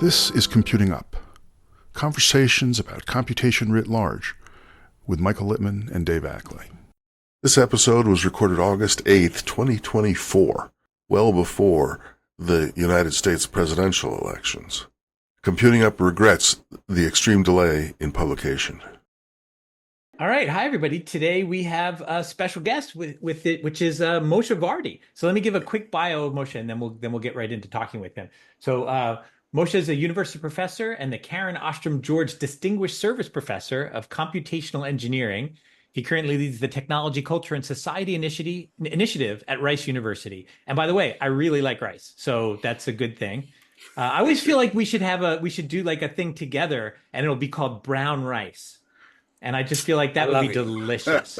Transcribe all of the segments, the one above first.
This is Computing Up, conversations about computation writ large with Michael Littman and Dave Ackley. This episode was recorded August 8th, 2024, well before the United States presidential elections. Computing Up regrets the extreme delay in publication. All right. Hi, everybody. Today we have a special guest with it, which is Moshe Vardi. So let me give a quick bio of Moshe, and then we'll get right into talking with him. So Moshe is a university professor and the Karen Ostrum George Distinguished Service Professor of Computational Engineering. He currently leads the Technology, Culture, and Society Initiative at Rice University. And by the way, I really like Rice, so that's a good thing. I always feel like we should do like a thing together, and it'll be called Brown Rice. And I just feel like that would be delicious.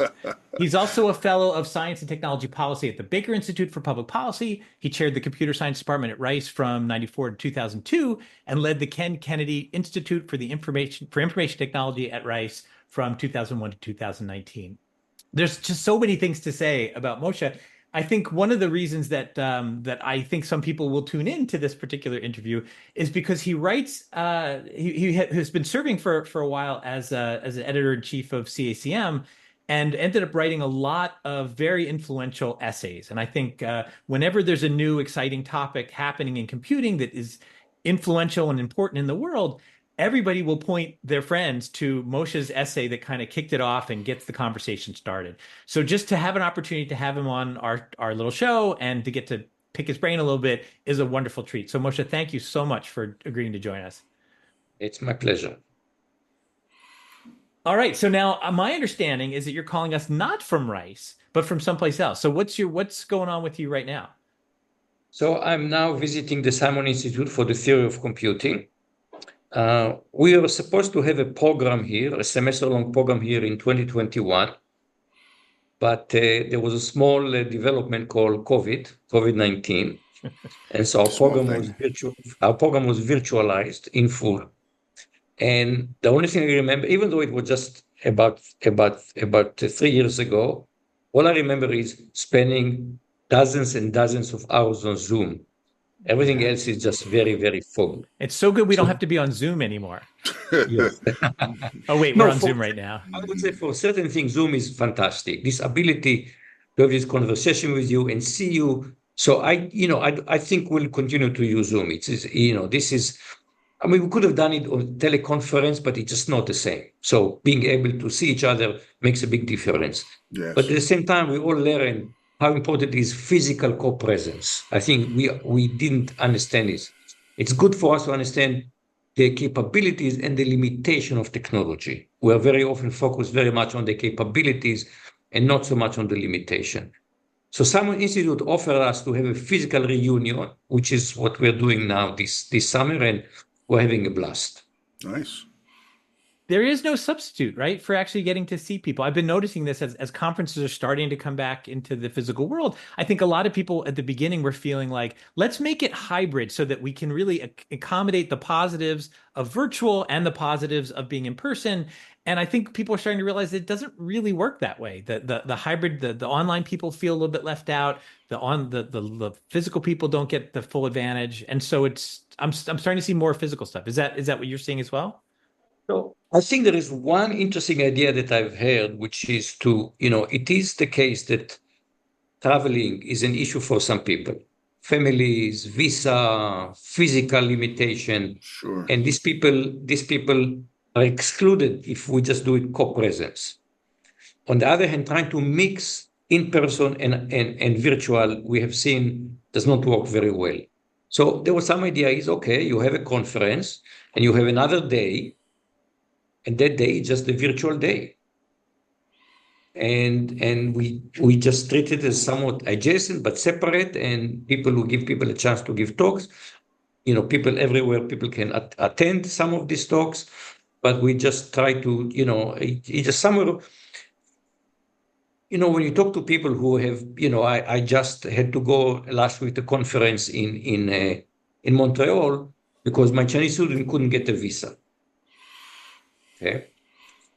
He's also a fellow of Science and Technology Policy at the Baker Institute for Public Policy. He chaired the Computer Science Department at Rice from 1994 to 2002 and led the Ken Kennedy Institute for Information Technology at Rice from 2001 to 2019. There's just so many things to say about Moshe. I think one of the reasons that I think some people will tune in to this particular interview is because he writes. He has been serving for a while as an editor-in-chief of CACM, and ended up writing a lot of very influential essays. And I think whenever there's a new exciting topic happening in computing that is influential and important in the world, everybody will point their friends to Moshe's essay that kind of kicked it off and gets the conversation started. So just to have an opportunity to have him on our little show and to get to pick his brain a little bit is a wonderful treat. So Moshe, thank you so much for agreeing to join us. It's my pleasure. All right. So now my understanding is that you're calling us not from Rice, but from someplace else. So what's going on with you right now? So I'm now visiting the Simon Institute for the Theory of Computing. We were supposed to have a program here, a semester-long program here in 2021, but there was a small development called COVID-19, and so our program was virtualized in full. And the only thing I remember, even though it was just about 3 years ago, all I remember is spending dozens and dozens of hours on Zoom. Everything else is just very, very full. It's so good we don't have to be on Zoom anymore. Yes. Oh, wait, we're on Zoom right now. I would say for certain things, Zoom is fantastic. This ability to have this conversation with you and see you. So I think we'll continue to use Zoom. We could have done it on teleconference, but it's just not the same. So being able to see each other makes a big difference. Yes. But at the same time, we all learn how important is physical co-presence. I think we didn't understand this. It's good for us to understand the capabilities and the limitation of technology. We are very often focused very much on the capabilities and not so much on the limitation. So Simon Institute offered us to have a physical reunion, which is what we're doing now this summer, and we're having a blast. Nice. There is no substitute, right, for actually getting to see people. I've been noticing this as conferences are starting to come back into the physical world. I think a lot of people at the beginning were feeling like, let's make it hybrid so that we can really accommodate the positives of virtual and the positives of being in person. And I think people are starting to realize it doesn't really work that way. The hybrid, the online people feel a little bit left out. The physical people don't get the full advantage. And so I'm starting to see more physical stuff. Is that what you're seeing as well? So I think there is one interesting idea that I've heard, which is it is the case that traveling is an issue for some people, families, visa, physical limitation. Sure. And these people are excluded if we just do it co-presence. On the other hand, trying to mix in-person and virtual, we have seen does not work very well. So there was some idea is, okay, you have a conference and you have another day, and that day is just a virtual day. And we just treat it as somewhat adjacent but separate, and people will give people a chance to give talks. People everywhere, people can attend some of these talks, but we just try to, it just somewhere, when you talk to people who have, I just had to go last week to a conference in Montreal because my Chinese student couldn't get a visa. Okay.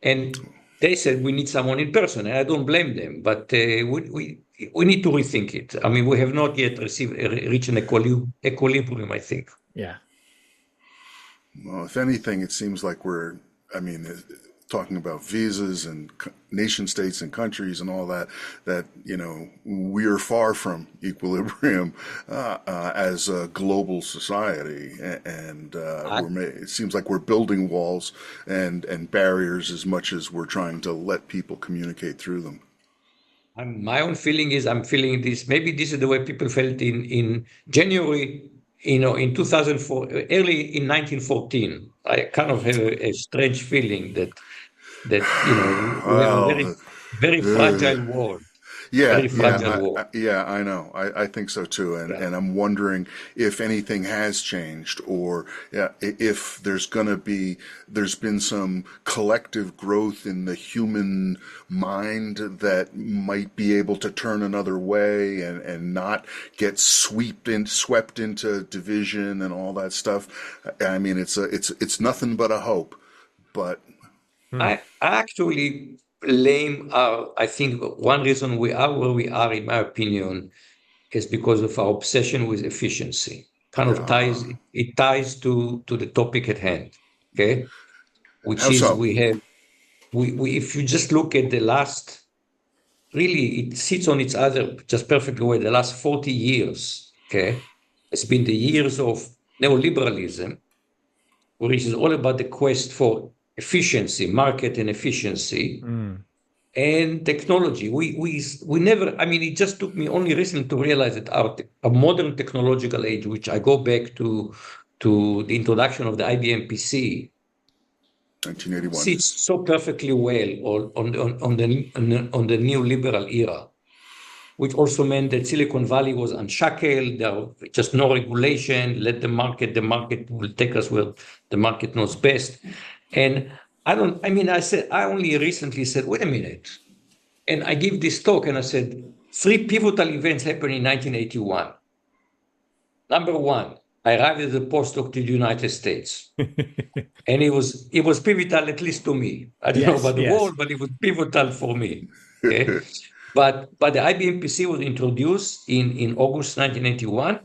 And they said we need someone in person, and I don't blame them, but we need to rethink it. I mean, we have not yet reached an equilibrium, I think. Yeah. Well, if anything, it seems like talking about visas and nation states and countries and all that, we are far from equilibrium as a global society. And it seems like we're building walls and barriers as much as we're trying to let people communicate through them. My own feeling is I'm feeling this. Maybe this is the way people felt in January, in 2004, early in 1914. I kind of have a strange feeling that we are a very, Well, very fragile world, yeah, very fragile world. I know. I think so too. Yeah. And I'm wondering if anything has changed, or if there's been some collective growth in the human mind that might be able to turn another way and not get swept into division and all that stuff. I mean, it's nothing but a hope, but. I actually blame I think one reason we are where we are, in my opinion, is because of our obsession with efficiency. Kind of Uh, ties to the topic at hand. Okay. Which how is so? we have we if you just look at the last, really it sits on its other just perfectly way, the last 40 years. Okay. It's been the years of neoliberalism, which is all about the quest for efficiency, market and efficiency, Mm. and technology. We never. I mean, it just took me only recently to realize that our modern technological age, which I go back to the introduction of the IBM PC, 1981. sits so perfectly well on the new liberal era, which also meant that Silicon Valley was unshackled. There was just no regulation. Let the market will take us where the market knows best. And I only recently said, wait a minute. And I give this talk and I said, three pivotal events happened in 1981. Number one, I arrived as a postdoc to the United States. And it was pivotal, at least to me. I don't know about the Yes. world, but it was pivotal for me. Okay. But the IBM PC was introduced in August 1981,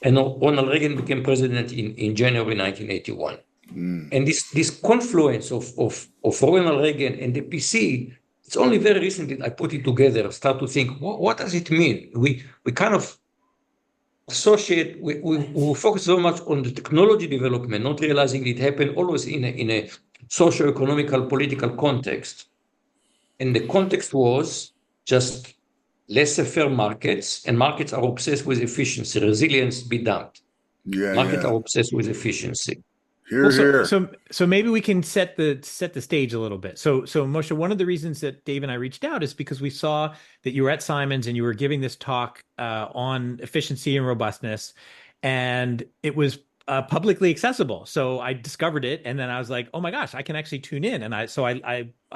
and Ronald Reagan became president in January 1981. And this confluence of Ronald Reagan and the PC, it's only very recently I put it together, start to think, what does it mean? We kind of associate, we focus so much on the technology development, not realizing it happened always in a socio-economical political context. And the context was just laissez-faire markets, and markets are obsessed with efficiency. Resilience be damned. Markets Yeah. are obsessed with efficiency. Here, Well, here. so maybe we can set the stage a little bit. So Moshe, one of the reasons that Dave and I reached out is because we saw that you were at Simons and you were giving this talk on efficiency and robustness, and it was publicly accessible. So I discovered it, and then I was like, oh my gosh, I can actually tune in. And I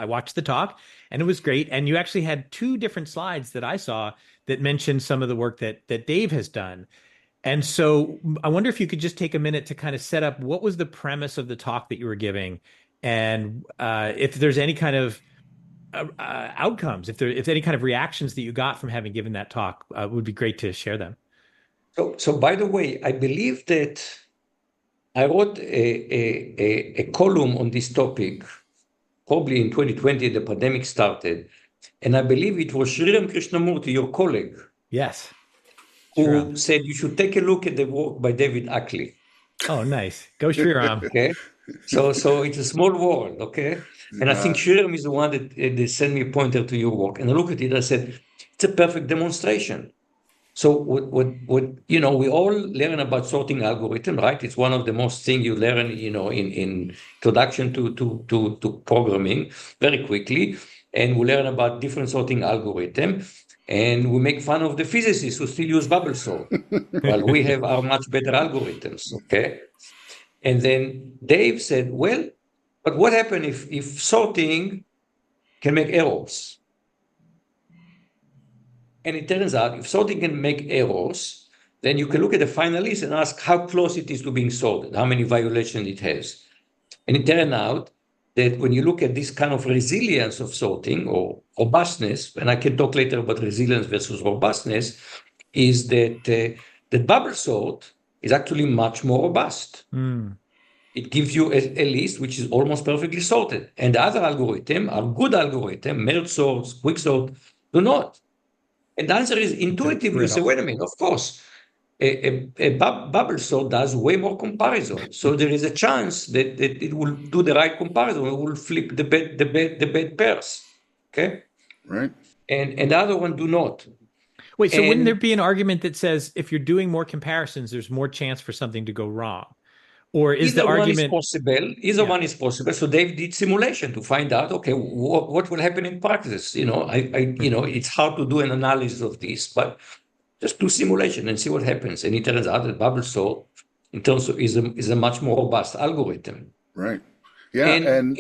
watched the talk, and it was great. And you actually had two different slides that I saw that mentioned some of the work that Dave has done. And so I wonder if you could just take a minute to kind of set up what was the premise of the talk that you were giving, and if there's any kind of outcomes, if any kind of reactions that you got from having given that talk, would be great to share them. So by the way, I believe that I wrote a column on this topic probably in 2020. The pandemic started, and I believe it was Sriram Krishnamurti, your colleague, Yes. who said you should take a look at the work by David Ackley. Oh, nice. Go Shriram. Okay. So it's a small world, okay? And I think Sriram is the one that sent me a pointer to your work. And I look at it, I said, it's a perfect demonstration. So we all learn about sorting algorithm, right? It's one of the most things you learn, in introduction to programming very quickly. And we learn about different sorting algorithm. And we make fun of the physicists who still use bubble sort. Well, we have our much better algorithms, okay? And then Dave said, well, but what happens if sorting can make errors? And it turns out if sorting can make errors, then you can look at the final list and ask how close it is to being sorted, how many violations it has. And it turned out that when you look at this kind of resilience of sorting or robustness, and I can talk later about resilience versus robustness, is that bubble sort is actually much more robust. It gives you a list which is almost perfectly sorted. And the other algorithm are good algorithm, merge sort, quick sort, do not. And the answer is intuitively, you say, wait a minute, of course. A bubble sort does way more comparison. So there is a chance that it will do the right comparison. It will flip the bad pairs. Okay? Right. And the other one do not. Wait, so wouldn't there be an argument that says if you're doing more comparisons, there's more chance for something to go wrong? Or is the argument either one is possible. So Dave did simulation to find out, okay, what will happen in practice? It's hard to do an analysis of this, but just do simulation and see what happens. And it turns out that bubble sort in terms of is a much more robust algorithm. Right. Yeah. And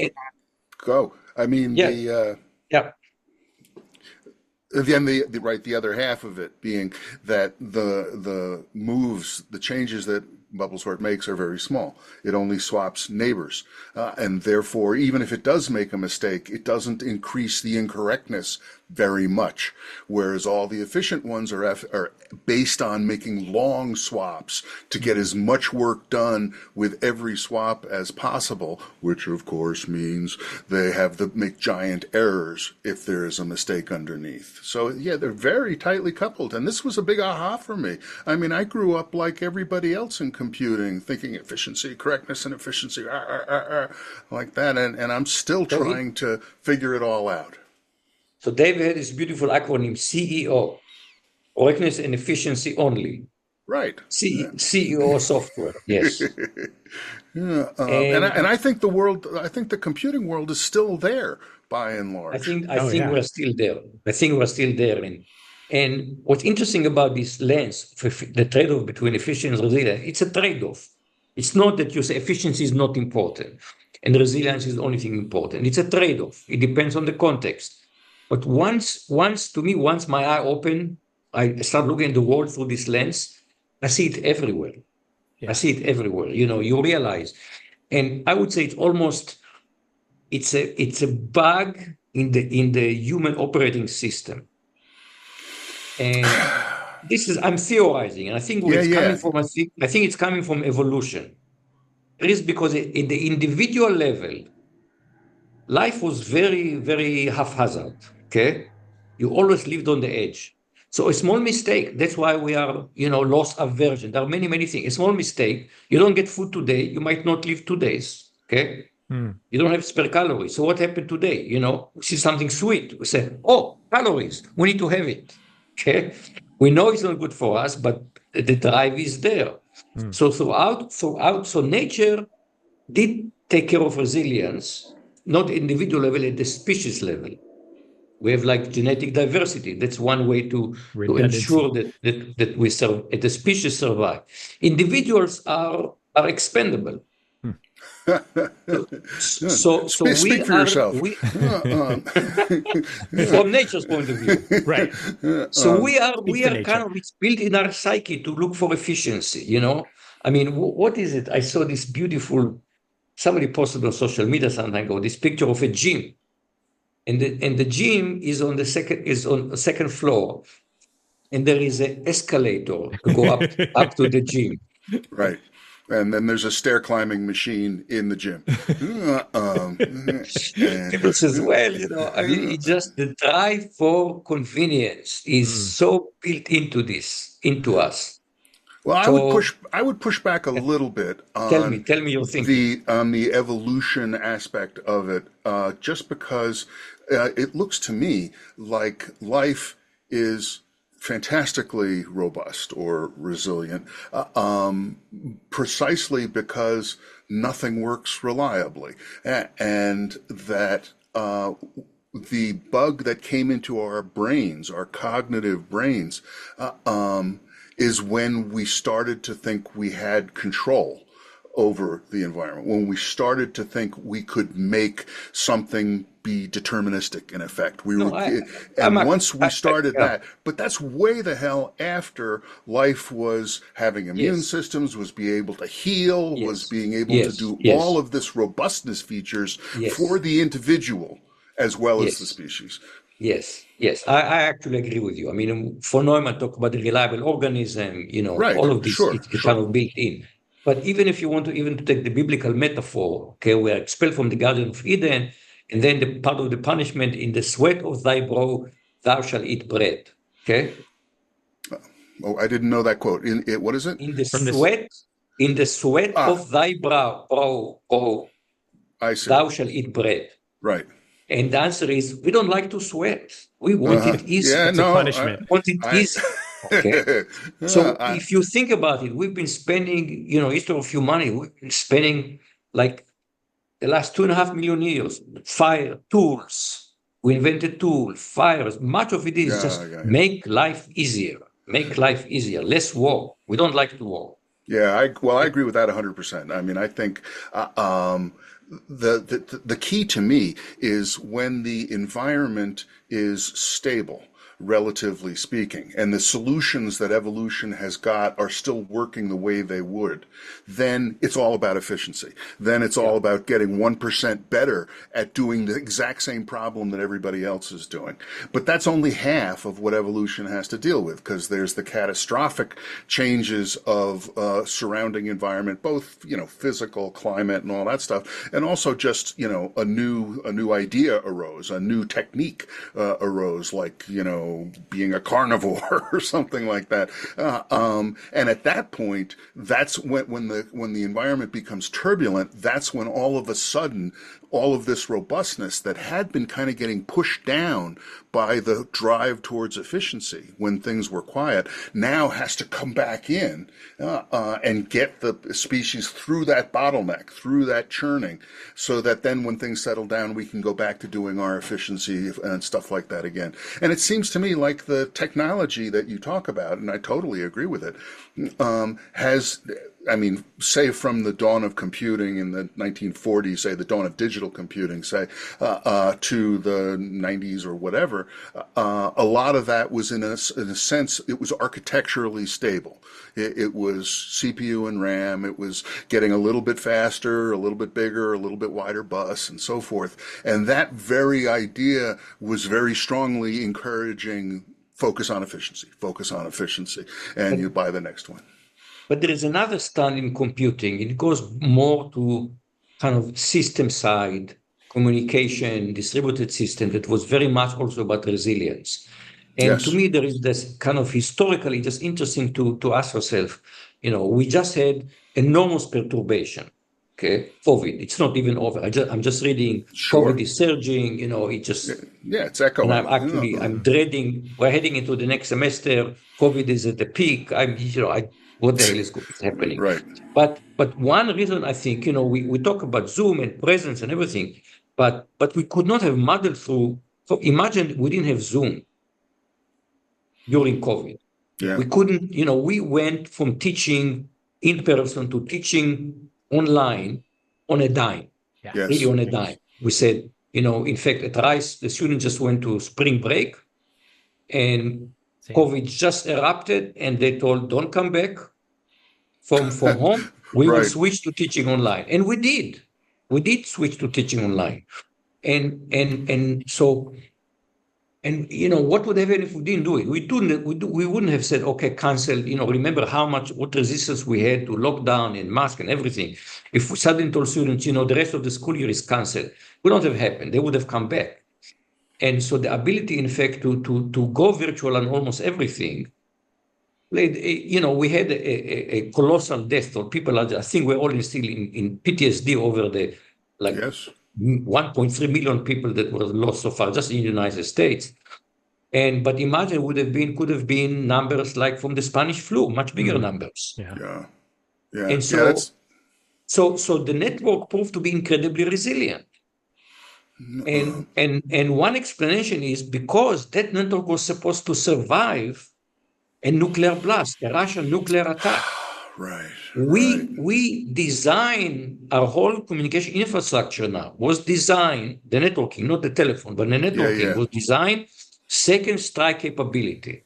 go. I mean, yeah. Then the other half of it being that the moves, the changes that bubble sort makes are very small. It only swaps neighbors, and therefore, even if it does make a mistake, it doesn't increase the incorrectness very much. Whereas all the efficient ones are based on making long swaps to get as much work done with every swap as possible, which of course means they have to make giant errors if there is a mistake underneath. So yeah, they're very tightly coupled, and this was a big aha for me. I mean, I grew up like everybody else in computing, thinking efficiency, correctness, and efficiency, like that, and I'm still trying to figure it all out. So Dave had this beautiful acronym, CEO, correctness and efficiency only. Right. CEO software. Yes. Yeah, and I think the computing world is still there by and large. I think we're still there. I think we're still there. And what's interesting about this lens, the trade-off between efficiency and resilience, it's a trade-off. It's not that you say efficiency is not important and resilience is the only thing important. It's a trade-off. It depends on the context. But once my eye open, I start looking at the world through this lens, I see it everywhere. Yeah. I see it everywhere. You realize, and I would say it's a bug in the human operating system. And I'm theorizing, and I think it's coming from evolution. It is because in the individual level, life was very, very haphazard. Okay, you always lived on the edge. So a small mistake, that's why we are, loss aversion. There are many, many things. A small mistake, you don't get food today, you might not live 2 days. Okay, you don't have spare calories. So what happened today? We see something sweet. We say, oh, calories, we need to have it. Okay, we know it's not good for us, but the drive is there. So so nature did take care of resilience, not individual level, at the species level. We have like genetic diversity. That's one way to ensure that we at the species survive. Individuals are expendable. So speak for yourself. From nature's point of view, right? So we are kind of, it's built in our psyche to look for efficiency. I mean, what is it? I saw this beautiful. Somebody posted on social media some time ago this picture of a gym, and the gym is on the second floor, and there is an escalator to go up to the gym. Right. And then there's a stair climbing machine in the gym. People says, well, I mean, it's just the drive for convenience is so built into us. Well, I would push back a little bit on tell me your thinking. On the evolution aspect of it, just because it looks to me like life is fantastically robust or resilient, precisely because nothing works reliably, and that the bug that came into our brains, our cognitive brains, is when we started to think we had control over the environment, when we started to think we could make something be deterministic in effect. Once we started that, but that's way the hell after life was having immune systems, was being able to heal, was being able to do all of this robustness features for the individual as well as the species. Yes, I actually agree with you. I mean, von Neumann talked about the reliable organism, all of this, it's kind of built in. But even if you want to even to take the biblical metaphor, okay, we're expelled from the Garden of Eden, and then the part of the punishment, in the sweat of thy brow, thou shalt eat bread. Okay? Oh, I didn't know that quote. What is it? In the From this, sweat, in the sweat of thy brow, I see. thou shalt eat bread. Right. And the answer is, we don't like to sweat. We want it easy. Yeah, it's a no, punishment. We want it easy. Okay. So if you think about it, we've been spending, history of humanity, we've been spending like the last 2.5 million years, fire, tools. We invented tools, fires. Much of it is just make life easier, less war. We don't like to war. Yeah, I agree with that 100%. I mean, I think the key to me is when the environment is stable, relatively speaking, and the solutions that evolution has got are still working the way they would, then it's all about efficiency. Then it's all about getting 1% better at doing the exact same problem that everybody else is doing. But that's only half of what evolution has to deal with, because there's the catastrophic changes of surrounding environment, both, physical, climate, and all that stuff, and also just, a new idea arose, a new technique arose, like, being a carnivore or something like that. And at that point, that's when the environment becomes turbulent. That's when all of a sudden, all of this robustness that had been kind of getting pushed down by the drive towards efficiency when things were quiet, now has to come back in and get the species through that bottleneck, through that churning, so that then when things settle down, we can go back to doing our efficiency and stuff like that again. And it seems to me like the technology that you talk about, and I totally agree with it, say from the dawn of computing in the 1940s, say the dawn of digital computing, say, to the 90s or whatever, a lot of that was in a sense, it was architecturally stable. It was CPU and RAM. It was getting a little bit faster, a little bit bigger, a little bit wider bus, and so forth. And that very idea was very strongly encouraging focus on efficiency, and you buy the next one. But there is another stand in computing. It goes more to kind of system side, communication, distributed system, that was very much also about resilience. And to me, there is this kind of historically just interesting to ask yourself, we just had enormous perturbation. Okay, COVID, it's not even over. I'm just reading, COVID is surging, it just... it's echoing. And I'm dreading, we're heading into the next semester, COVID is at the peak. What the hell is happening? Right. But one reason I think, we talk about Zoom and presence and everything, but we could not have modeled through. So imagine we didn't have Zoom during COVID. Yeah. We couldn't, we went from teaching in person to teaching online on a dime. Yeah. Really on a dime. We said, in fact, at Rice, the students just went to spring break, and COVID just erupted, and they told, don't come back from home. We will switch to teaching online. And we did. We did switch to teaching online. And so, what would happen if we didn't do it? We wouldn't have said, okay, cancel, remember what resistance we had to lockdown and mask and everything. If we suddenly told students, the rest of the school year is canceled, would not have happened. They would have come back. And so the ability, in fact, to go virtual on almost everything, we had a colossal death toll. People I think we're all still in PTSD over the 1.3 million people that were lost so far, just in the United States. But imagine could have been numbers like from the Spanish flu, much bigger numbers. Yeah. And so the network proved to be incredibly resilient. And one explanation is because that network was supposed to survive a nuclear blast, a Russian nuclear attack. Right. We design our whole communication infrastructure now was designed, the networking, not the telephone, but the networking was designed second strike capability.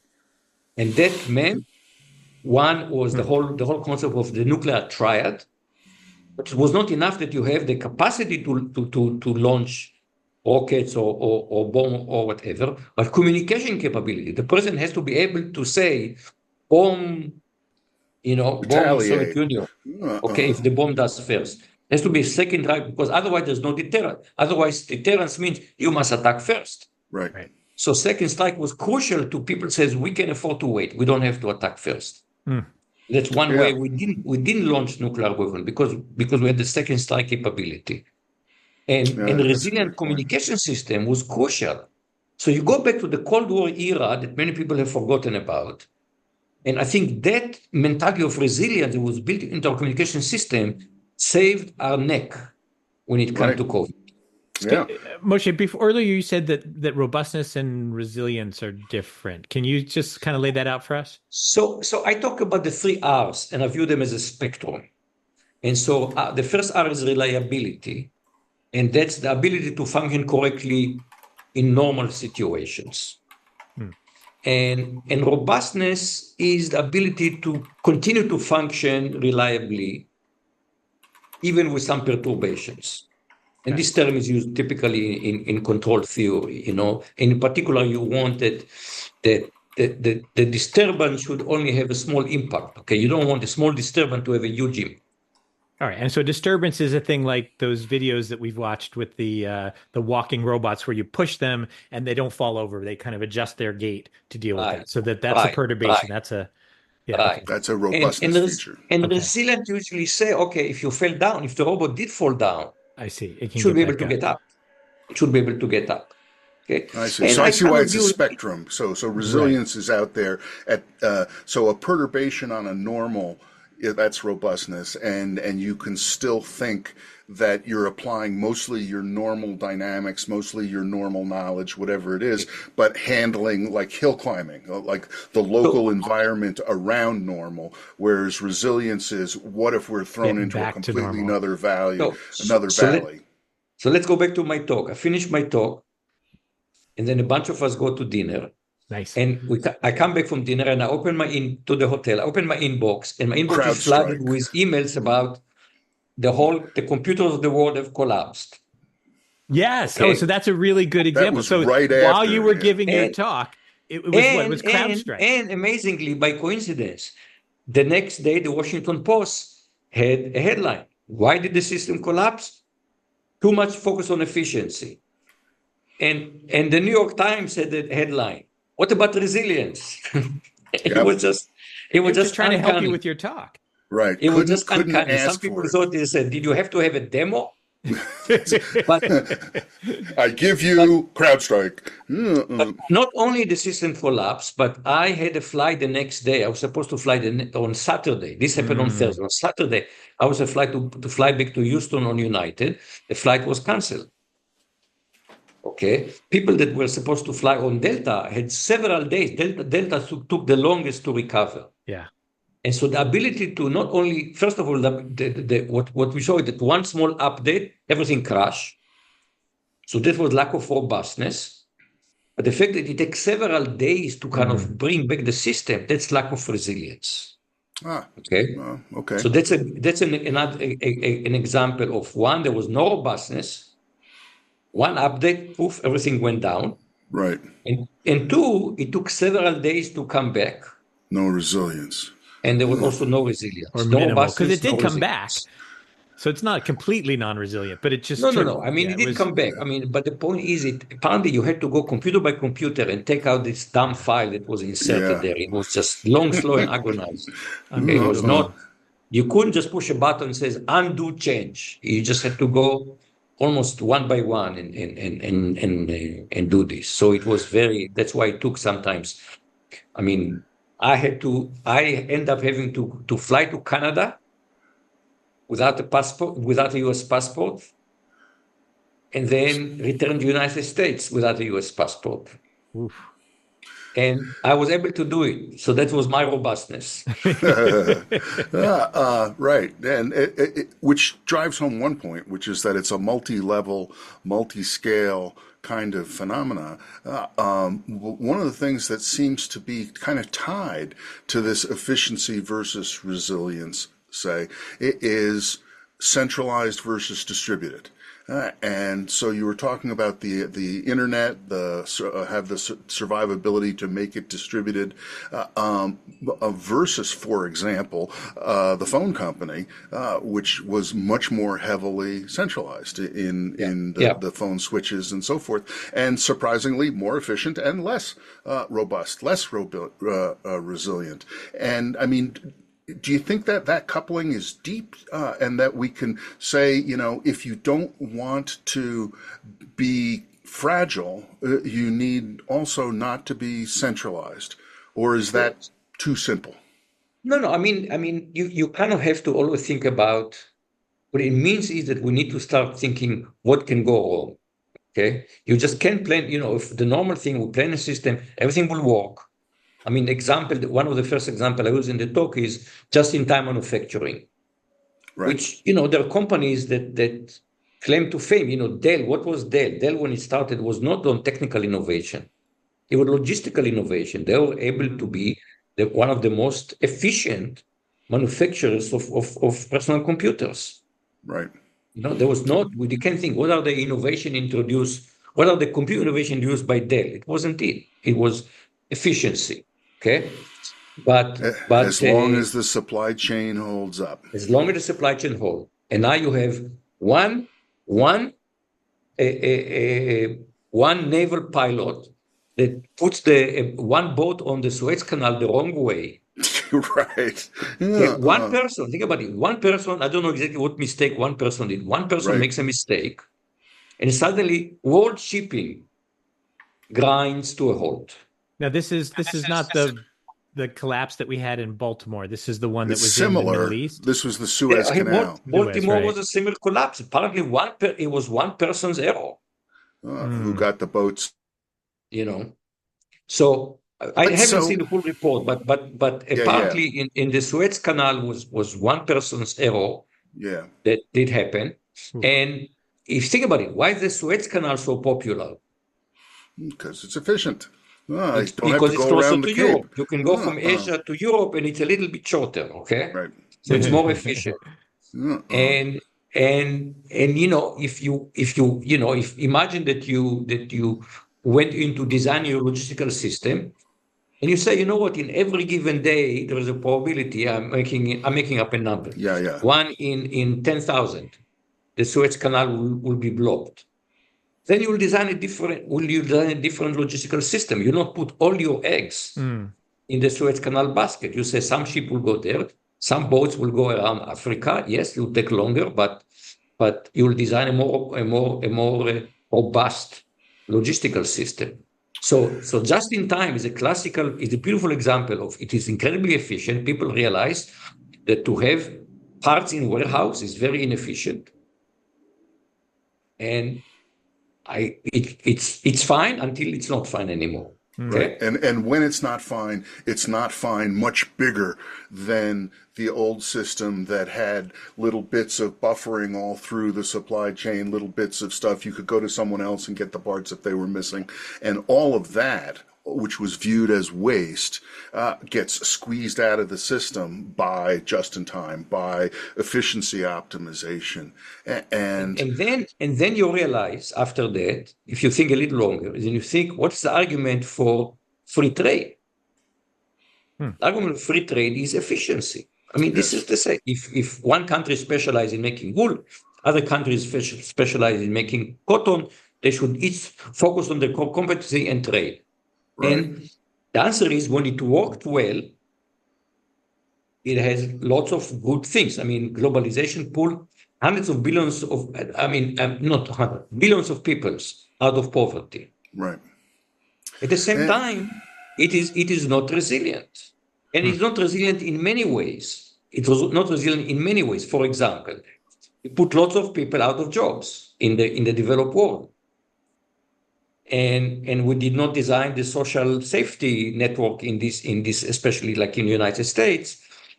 And that meant one was the whole concept of the nuclear triad. But it was not enough that you have the capacity to launch rockets or bomb or whatever, but communication capability. The person has to be able to say, bomb bomb on Soviet Retaliate. Union. Okay, Uh-uh. if the bomb does first. There has to be a second strike because otherwise there's no deterrent. Otherwise, deterrence means you must attack first. Right. Right. So second strike was crucial to people says we can afford to wait. We don't have to attack first. Hmm. That's one Yeah. way we didn't launch nuclear weapon because we had the second strike capability. And Yeah, that's a resilient great point. communication system was crucial. So you go back to the Cold War era that many people have forgotten about. And I think that mentality of resilience that was built into our communication system saved our neck when it comes Right. to COVID. Yeah. Moshe, before earlier you said that robustness and resilience are different. Can you just kind of lay that out for us? So I talk about the three R's and I view them as a spectrum. And so the first R is reliability, and that's the ability to function correctly in normal situations. Hmm. And robustness is the ability to continue to function reliably, even with some perturbations. And Okay. this term is used typically in control theory, And in particular, you want that the disturbance should only have a small impact. Okay, you don't want a small disturbance to have a huge impact. All right. And so disturbance is a thing like those videos that we've watched with the walking robots where you push them and they don't fall over. They kind of adjust their gait to deal with Right, that. So that's a right, perturbation. right, That's a yeah, right. okay. That's a And robustness feature. Okay. resilient usually say, okay, if you fell down, if the robot did fall down, I see. It it can should get be able back to up. get up. It should be able to get up. Okay, I see. and So I I see kind why of it's a view spectrum. So Right. resilience is out there at so a perturbation on a normal, that's robustness, and you can still think that you're applying mostly your normal dynamics, mostly your normal knowledge, whatever it is, but handling like hill climbing, like the so, local environment around normal. Whereas resilience is what if we're thrown Getting into a back to completely normal. another value, so, another so, let, valley. so let's go back to my talk. I finished my talk, and then a bunch of us go to dinner. Nice. And I come back from dinner and I open to the hotel. I open my inbox, and my inbox is flooded CrowdStrike. with emails about the computers of the world have collapsed. Yes. Oh, so Okay, that's a really good That example. was So right while you after, were yeah. giving your and talk, it was what? It was and CrowdStrike. and amazingly, by coincidence, the next day the Washington Post had a headline: "Why did the system collapse? Too much focus on efficiency." And the New York Times had the headline: "What about resilience?" It Yep. was just it They was were just just trying to help you uncanny. with your talk. Right. It was just Couldn't uncanny. Some ask people for it. thought they said, "Did you have to have a demo?" But I give but you CrowdStrike. but not only the system collapsed, but I had a flight the next day. I was supposed to fly on Saturday. This happened on Mm, Thursday. On Saturday, I was a flight to fly back to Houston on United. The flight was canceled. Okay, people that were supposed to fly on Delta had several days. Delta took the longest to recover. yeah. And so the ability to not only, first of all, what we saw is that one small update, everything crashed. So that was lack of robustness. But the fact that it takes several days to kind Mm, of bring back the system, that's lack of resilience. Ah, Okay. okay. So that's an example of one, there was no robustness. One update, poof, everything went down. Right. And two, it took several days to come back. No resilience. And there was Huh. also no or resilience, no minimal, because it robustness, no did come back. resilience. So it's not completely non-resilient, but it just No, took, no. I mean, yeah, it it did was, come back. I mean, but the point is, apparently you had to go computer by computer and take out this dumb yeah, file that was inserted Yeah. there. It was just long, slow, and agonizing. Okay, it was Uh-uh. unbelievable. not. You couldn't just push a button and says undo change. You just had to go almost one by one and do this. So it was very. That's why it took sometimes. I mean, I end up having to fly to Canada without a passport, without a US passport, and then return to the United States without a US passport. Oof. And I was able to do it. So that was my robustness. Right. And which drives home one point, which is that it's a multi-level, multi-scale kind of phenomena. One of the things that seems to be kind of tied to this efficiency versus resilience, say, it is centralized versus distributed. And so you were talking about the internet, have the survivability to make it distributed, versus, for example, the phone company, which was much more heavily centralized in the phone switches and so forth, and surprisingly more efficient and less robust, less resilient. And I mean, do you think that that coupling is deep, and that we can say, if you don't want to be fragile, you need also not to be centralized? Or is that too simple? No. You kind of have to always think about what it means is that we need to start thinking what can go wrong. Okay, you just can't plan. If the normal thing, we plan a system, everything will work. I mean, one of the first example I use in the talk is just-in-time manufacturing, Right. which, there are companies that claim to fame. Dell, what was Dell? Dell, when it started, was not on technical innovation. It was logistical innovation. They were able to be one of the most efficient manufacturers of personal computers. Right. There was not, we can't think, what are the computer innovation introduced by Dell? It wasn't it. It was efficiency. Okay. But as long as the supply chain holds up. As long as the supply chain holds. And now you have one naval pilot that puts one boat on the Suez Canal the wrong way. Right. Yeah, one person, think about it. One person, I don't know exactly what mistake one person did. One person makes a mistake, and suddenly world shipping grinds to a halt. Now, this is not the collapse that we had in Baltimore. This is the one that was similar. in the Middle East. This was the Suez Canal. Baltimore was a similar collapse. Apparently, it was one person's error. Who got the boats? So I haven't seen the full report, but apparently in the Suez Canal was one person's error. Yeah, that did happen. And if you think about it, why is the Suez Canal so popular? Because it's efficient. Because it's closer to Europe. You can go from Asia to Europe, and it's a little bit shorter. Okay, right. So it's more efficient. And if imagine that you went into designing your logistical system, and you say, what, in every given day there is a probability. I'm making up a number. Yeah. 1 in 10,000, the Suez Canal will be blocked. Then you will design a different logistical system. You not put all your eggs in the Suez Canal basket. You say some ship will go there, some boats will go around Africa. Yes, it will take longer, but you will design a more robust logistical system. So just in time is a beautiful example of it is incredibly efficient. People realize that to have parts in warehouse is very inefficient, and it's fine until it's not fine anymore. Okay? Right. And when it's not fine much bigger than the old system that had little bits of buffering all through the supply chain, little bits of stuff. You could go to someone else and get the parts if they were missing. And all of that, which was viewed as waste, gets squeezed out of the system by just-in-time, by efficiency optimization. And then you realize after that, if you think a little longer, then you think, what's the argument for free trade? The argument for free trade is efficiency. I mean, this is the same. If one country specializes in making wool, other countries specialize in making cotton, they should each focus on their core competency and trade. Right. And the answer is, when it worked well, it has lots of good things. I mean, globalization pulled hundreds of billions of, billions of peoples out of poverty. Right. At the same time, it is not resilient. And it's not resilient in many ways. It was not resilient in many ways. For example, it put lots of people out of jobs in the developed world. And we did not design the social safety network in this, especially like in the United States.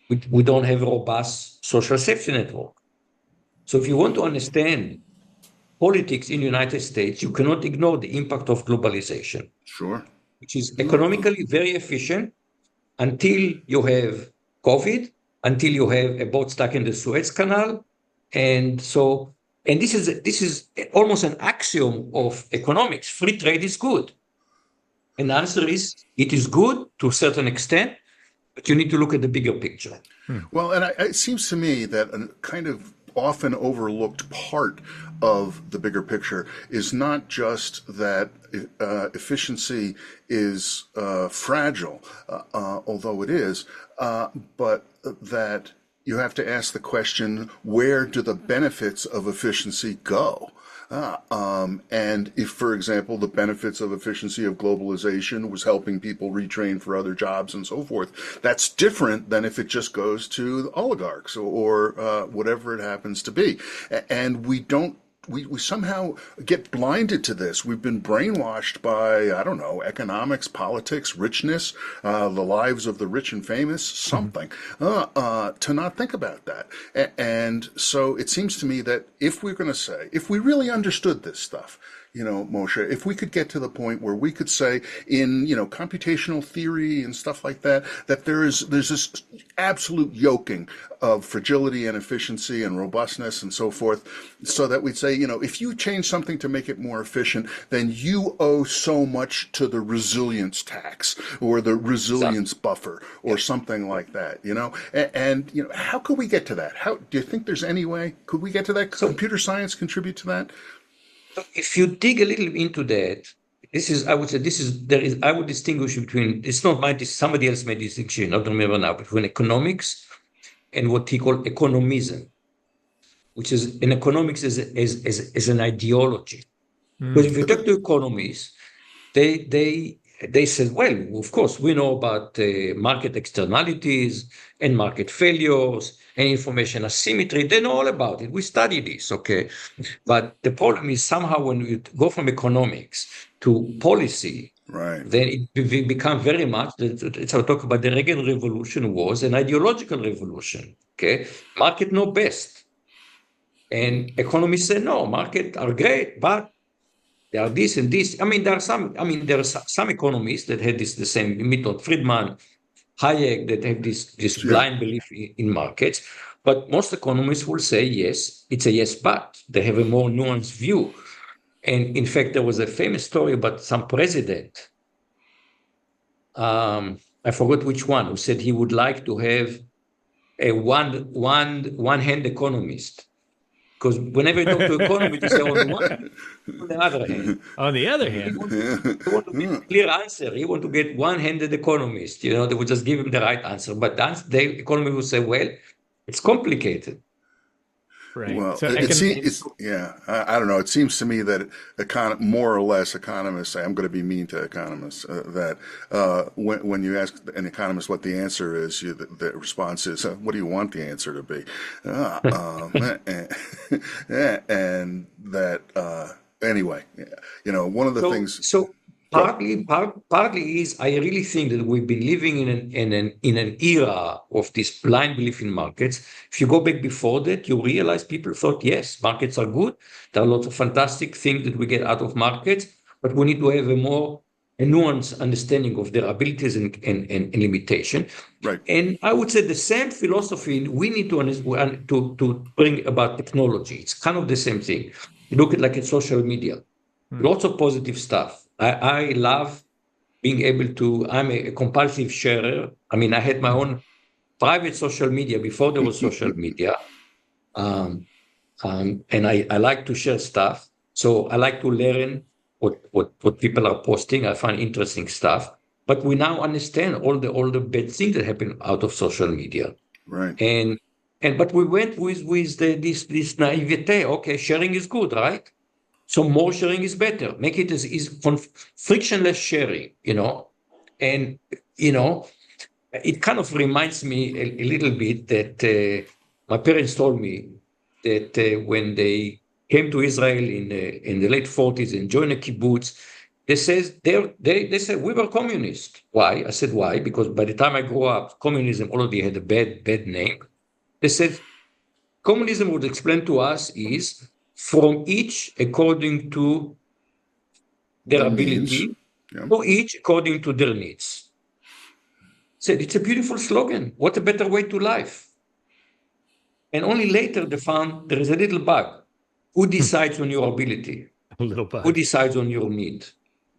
We don't have a robust social safety network. So if you want to understand politics in the United States, you cannot ignore the impact of globalization. Sure. Which is economically very efficient until you have COVID, until you have a boat stuck in the Suez Canal. And so And this is almost an axiom of economics. Free trade is good. And the answer is, it is good to a certain extent, but you need to look at the bigger picture. Well, and it seems to me that a kind of often overlooked part of the bigger picture is not just that efficiency is fragile, although it is, but that you have to ask the question, where do the benefits of efficiency go? And if, for example, the benefits of efficiency of globalization was helping people retrain for other jobs and so forth, that's different than if it just goes to the oligarchs or whatever it happens to be. And we somehow get blinded to this. We've been brainwashed by, I don't know, economics, politics, richness, the lives of the rich and famous, something, to not think about that. And so it seems to me that if we're going to say, if we really understood this stuff, Moshe, if we could get to the point where we could say in, computational theory and stuff like that, that there's this absolute yoking of fragility and efficiency and robustness and so forth, so that we'd say, if you change something to make it more efficient, then you owe so much to the resilience tax or the resilience buffer or something like that, and how could we get to that? How do you think there's any way? Could we get to that? Computer science contribute to that? If you dig a little into that, I would distinguish between, it's not mine, somebody else made this distinction, I don't remember now, between economics and what he called economism, which is in economics as an ideology. Because if you talk to economists, they said, well, of course, we know about market externalities and market failures and information asymmetry. They know all about it. We study this, okay? But the problem is somehow when you go from economics to policy, right, then it becomes very much, it's how I talk about the Reagan Revolution was an ideological revolution, okay? Market know best. And economists say, no, market are great, but there are this and this. There are some economists that had the same Milton Friedman, Hayek, that have this blind belief in markets. But most economists will say, yes, it's a yes, but they have a more nuanced view. And in fact, there was a famous story about some president, I forgot which one, who said he would like to have a one-hand economist. Because whenever you talk to economists, they say on the other hand. On the other hand, he want to get a clear answer. He want to get one-handed economist. They would just give him the right answer. But the economist will say, well, it's complicated. Right. Well, So I don't know. It seems to me that more or less economists, I'm going to be mean to economists, that when you ask an economist what the answer is, the response is, what do you want the answer to be? And that, anyway, one of the things. So partly is I really think that we've been living in an era of this blind belief in markets. If you go back before that, you realize people thought, yes, markets are good. There are lots of fantastic things that we get out of markets, but we need to have a nuanced understanding of their abilities and limitation. Right. And I would say the same philosophy we need to bring about technology. It's kind of the same thing. You look at at social media, lots of positive stuff. I love being able to, I'm a compulsive sharer. I had my own private social media before there was social media. And I like to share stuff. So I like to learn what people are posting. I find interesting stuff. But we now understand all the bad things that happen out of social media. Right. But we went with this naivete. Okay, sharing is good, right? So more sharing is better. Make it frictionless sharing, And, it kind of reminds me a little bit that my parents told me that when they came to Israel in the late 40s and joined a kibbutz, they said we were communist. Why? I said, why? Because by the time I grew up, communism already had a bad name. They said, communism would explain to us is from each according to their ability, or each according to their needs. Said it's a beautiful slogan. What a better way to life. And only later they found there is a little bug. Who decides on your ability? A little Who bug. decides on your need?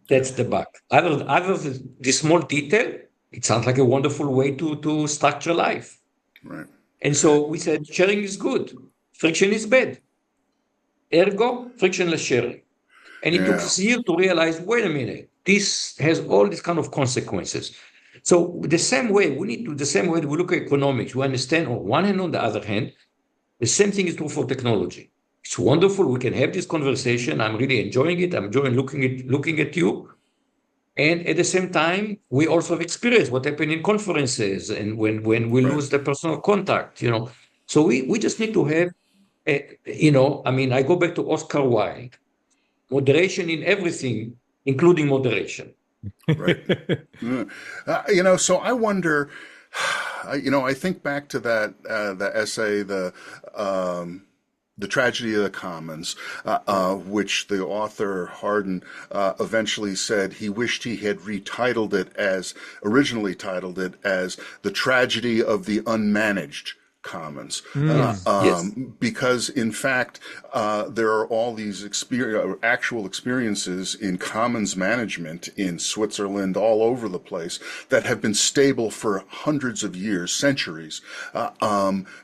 That's the bug. Other than this small detail, it sounds like a wonderful way to structure life. Right. And so we said sharing is good, friction is bad. Ergo, frictionless sharing. And it took Yeah. us a year to realize, wait a minute, this has all these kind of consequences. So the same way we look at economics, we understand on one hand, on the other hand, the same thing is true for technology. It's wonderful. We can have this conversation. I'm really enjoying it. I'm enjoying looking at you. And at the same time, we also have experienced what happened in conferences and when we Right. lose the personal contact, So we just need to have, I go back to Oscar Wilde, moderation in everything, including moderation. Right. So I wonder, I think back to the essay, the Tragedy of the Commons, which the author Hardin eventually said he wished he had originally titled it as The Tragedy of the Unmanaged Commons. Yes. Because in fact, there are all these actual experiences in commons management in Switzerland, all over the place, that have been stable for hundreds of years, centuries,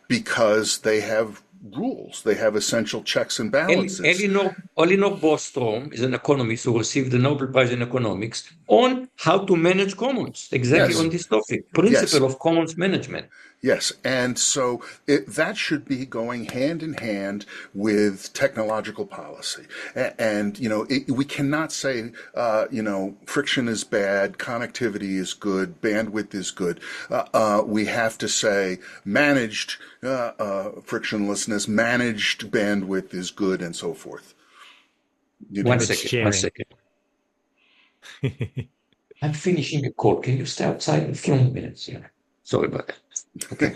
because they have rules. They have essential checks and balances. Elinor Bostrom is an economist who received the Nobel Prize in Economics on how to manage commons, exactly Yes. on this topic, Yes. principle of commons management. Yes, and so that should be going hand in hand with technological policy. And we cannot say, friction is bad, connectivity is good, bandwidth is good. We have to say managed frictionlessness, managed bandwidth is good, and so forth. One second. I'm finishing a call. Can you stay outside in a few minutes? Yeah. Sorry about that. Okay.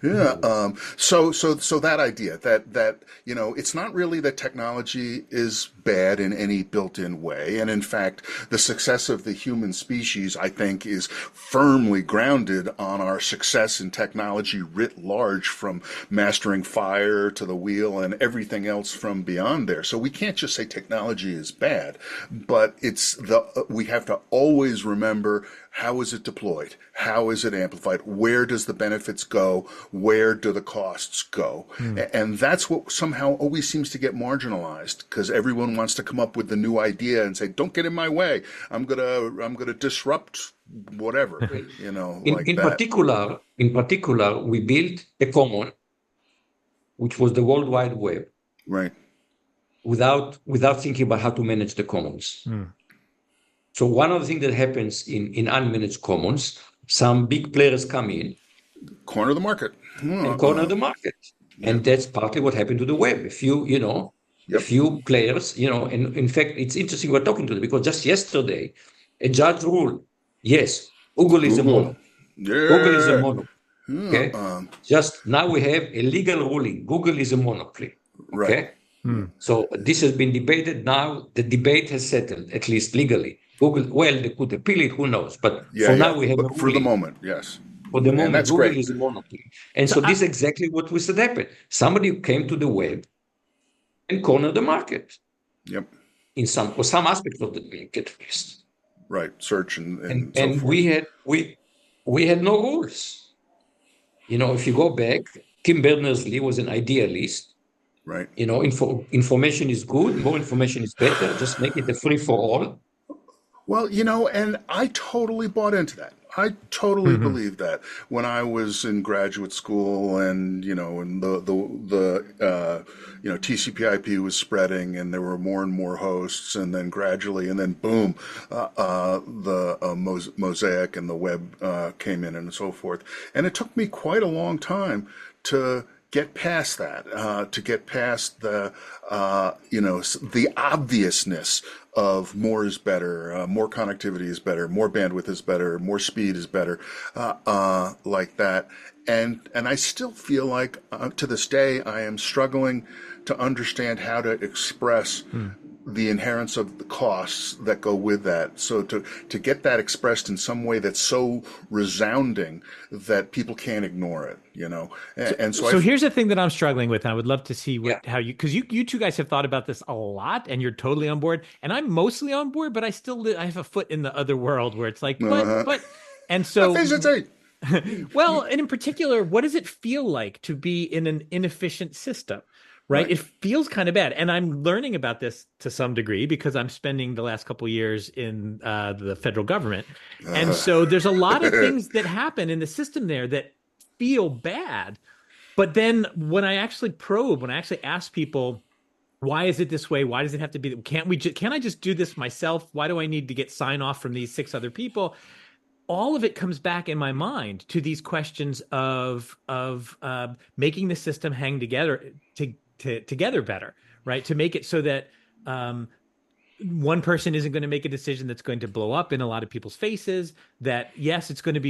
Yeah. So that idea that it's not really that technology is bad in any built-in way, and in fact, the success of the human species, I think, is firmly grounded on our success in technology writ large, from mastering fire to the wheel and everything else from beyond there. So we can't just say technology is bad, but we have to always remember, how is it deployed? How is it amplified? Where does the benefits go? Where do the costs go? And that's what somehow always seems to get marginalized, because everyone wants to come up with the new idea and say, "Don't get in my way. I'm gonna disrupt whatever." Like in that. In particular, we built a common, which was the World Wide Web, Right. without thinking about how to manage the commons. So one of the things that happens in unmanaged commons, some big players come in, Corner the market. and corner the market. Yeah. And that's partly what happened to the web. A few players, and in fact, it's interesting we're talking to them, because just yesterday, a judge ruled, yes, Google is a monopoly. Yeah. Google is a monopoly. Okay. Just now we have a legal ruling. Google is a monopoly. Okay. Right. So this has been debated. Now the debate has settled, at least legally. Google, well, they could appeal it, who knows? But for now, we have a ruling. For the moment, yes. For the moment, that's Google great. is a monopoly. And so this is exactly what we said happened. Somebody came to the web and cornered the market. Yep. Or some aspects of the market, at least. Right. Search and so forth. we had no rules. If you go back, Tim Berners-Lee was an idealist. Right. Information is good. More information is better. Just make it a free for all. Well, and I totally bought into that. I totally believed that when I was in graduate school, and and the TCP/IP was spreading, and there were more and more hosts, and then gradually, and then boom, the Mosaic and the web came in, and so forth. And it took me quite a long time to get past that, to get past the obviousness of more is better, more connectivity is better, more bandwidth is better, more speed is better, like that. And I still feel like to this day I am struggling to understand how to express the inherence of the costs that go with that. So to get that expressed in some way that's so resounding that people can't ignore it, you know. So here's the thing that I'm struggling with, and I would love to see Yeah. how because you two guys have thought about this a lot, and you're totally on board, and I'm mostly on board, but I have a foot in the other world where it's like, and so efficiency. well, and in particular, what does it feel like to be in an inefficient system? Right? Right. It feels kind of bad. And I'm learning about this to some degree because I'm spending the last couple of years in the federal government. And so there's a lot of things that happen in the system there that feel bad. But then when I actually probe, when I actually ask people, why is it this way? Why does it have to be? Can't I just do this myself? Why do I need to get sign off from these 6 other people? All of it comes back in my mind to these questions of making the system hang together together better, right? To make it so that one person isn't going to make a decision that's going to blow up in a lot of people's faces. That yes, there's going to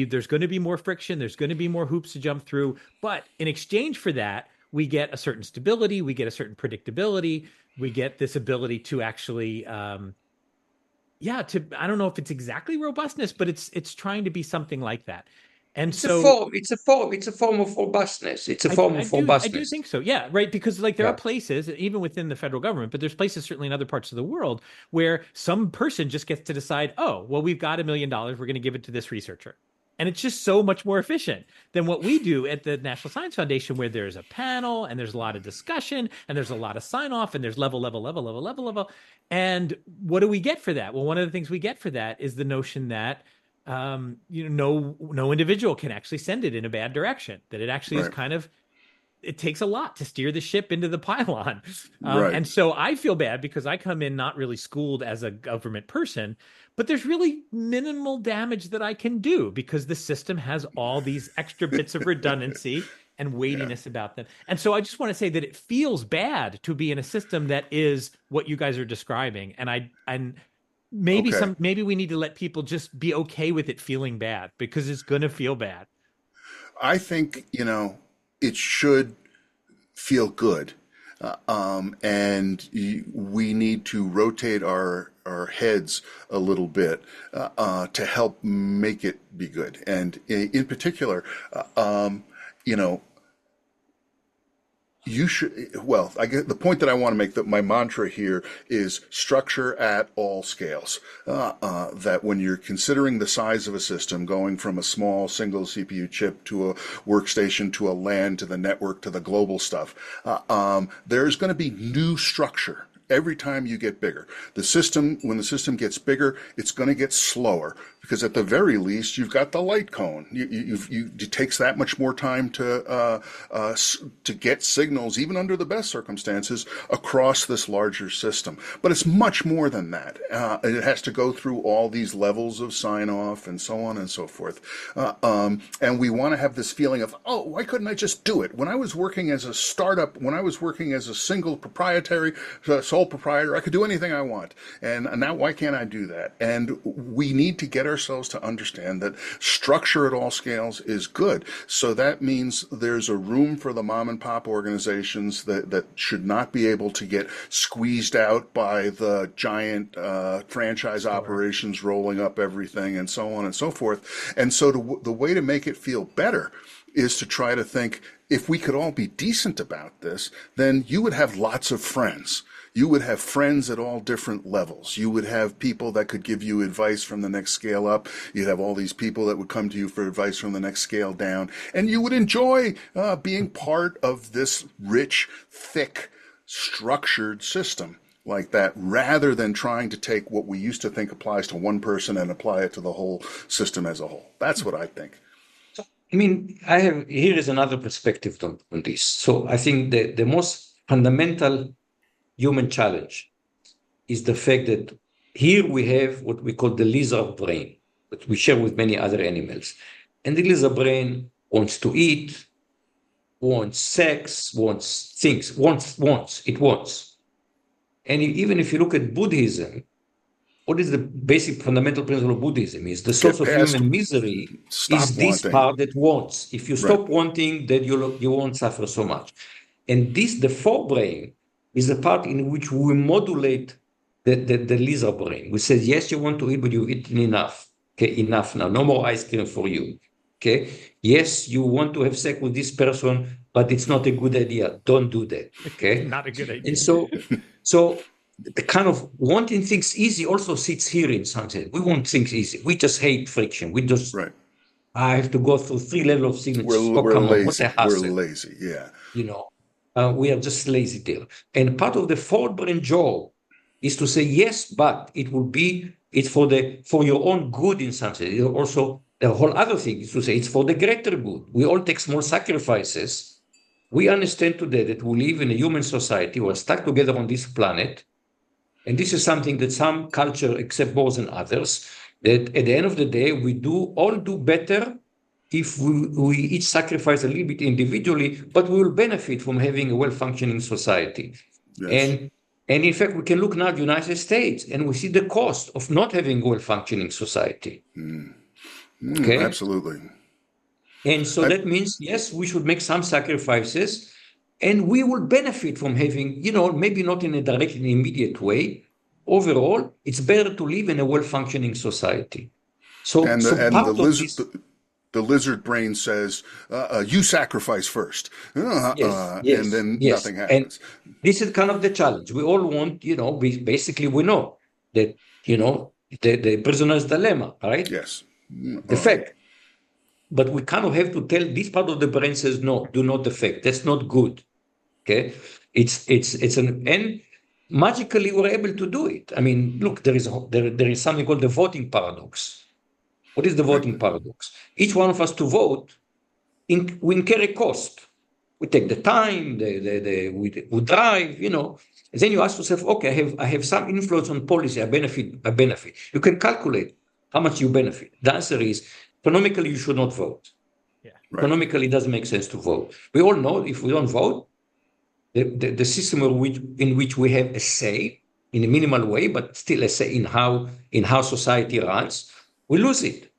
be more friction, there's going to be more hoops to jump through, but in exchange for that, we get a certain stability, we get a certain predictability, we get this ability to actually I don't know if it's exactly robustness, but it's trying to be something like that. And It's so a form of robustness. It's a form of I do robustness. think so. Yeah, right. Because like there are Yeah. places, even within the federal government, but there's places certainly in other parts of the world where some person just gets to decide, oh, well, we've got $1 million, we're going to give it to this researcher. And it's just so much more efficient than what we do at the National Science Foundation, where there's a panel and there's a lot of discussion and there's a lot of sign off and there's level. And what do we get for that? Well, one of the things we get for that is the notion that no individual can actually send it in a bad direction, that it actually is kind of, it takes a lot to steer the ship into the pylon. Right. And so I feel bad because I come in not really schooled as a government person, but there's really minimal damage that I can do because the system has all these extra bits of redundancy and weightiness about them. And so I just want to say that it feels bad to be in a system that is what you guys are describing. And maybe we need to let people just be okay with it feeling bad because it's going to feel bad. I think, it should feel good. And we need to rotate our heads a little bit to help make it be good. And in particular, you should, well, I get the point that I want to make, that my mantra here is structure at all scales. That when you're considering the size of a system, going from a small single CPU chip to a workstation to a LAN to the network to the global stuff, there's going to be new structure every time you get bigger. When the system gets bigger, it's going to get slower because at the very least, you've got the light cone. It takes that much more time to get signals, even under the best circumstances, across this larger system. But it's much more than that. It has to go through all these levels of sign-off and so on and so forth. And we want to have this feeling of, oh, why couldn't I just do it? When I was working as a startup, when I was working as a single proprietary, sole proprietor, I could do anything I want. And now why can't I do that? And we need to get ourselves to understand that structure at all scales is good. So that means there's a room for the mom and pop organizations that should not be able to get squeezed out by the giant franchise operations rolling up everything and so on and so forth. And so the way to make it feel better is to try to think, if we could all be decent about this, then you would have lots of friends. You would have friends at all different levels. You would have people that could give you advice from the next scale up. You'd have all these people that would come to you for advice from the next scale down. And you would enjoy being part of this rich, thick, structured system like that, rather than trying to take what we used to think applies to one person and apply it to the whole system as a whole. That's what I think. I mean, here is another perspective on this. So I think the most fundamental human challenge is the fact that here we have what we call the lizard brain, that we share with many other animals. And the lizard brain wants to eat, wants sex, wants things, it wants. And even if you look at Buddhism, what is the basic fundamental principle of Buddhism? Is the source of human misery is this part that wants. If you stop wanting, then you won't suffer so much. And the forebrain is the part in which we modulate the lizard brain, which says, yes, you want to eat, but you've eaten enough. Okay, enough now. No more ice cream for you. Okay. Yes, you want to have sex with this person, but it's not a good idea. Don't do that. Okay. Not a good idea. And so the kind of wanting things easy also sits here in sunset. We want things easy. We just hate friction. We just, Right. I have to go through 3 levels of signatures. We're Come on, what lazy. a hassle. We're lazy. Yeah. You know, we are just lazy there. And part of the forward brain job is to say, yes, but it's for your own good in some sense. Also, the whole other thing is to say it's for the greater good. We all take small sacrifices. We understand today that we live in a human society. We're stuck together on this planet. And this is something that some culture accept more than others, that at the end of the day, we all do better if we each sacrifice a little bit individually, but we will benefit from having a well-functioning society. Yes. And in fact, we can look now at the United States and we see the cost of not having a well-functioning society. Okay? Absolutely. And so that means, yes, we should make some sacrifices and we will benefit from having, maybe not in a direct and immediate way. Overall, it's better to live in a well-functioning society. So the lizard brain says, you sacrifice first. Yes, and then yes. nothing happens. And this is kind of the challenge. We all want, we know that, the prisoner's dilemma, right? Yes. Defect. But we kind of have to tell this part of the brain says, no, do not defect. That's not good. Okay. And magically we're able to do it. I mean, look, there is something called the voting paradox. What is the voting paradox? Each one of us to vote, we incur a cost. We take the time, we drive, And then you ask yourself, okay, I have some influence on policy, I benefit. You can calculate how much you benefit. The answer is, economically, you should not vote. Yeah. Right. Economically, it doesn't make sense to vote. We all know if we don't vote, the system in which we have a say, in a minimal way, but still a say in how society runs, we lose it.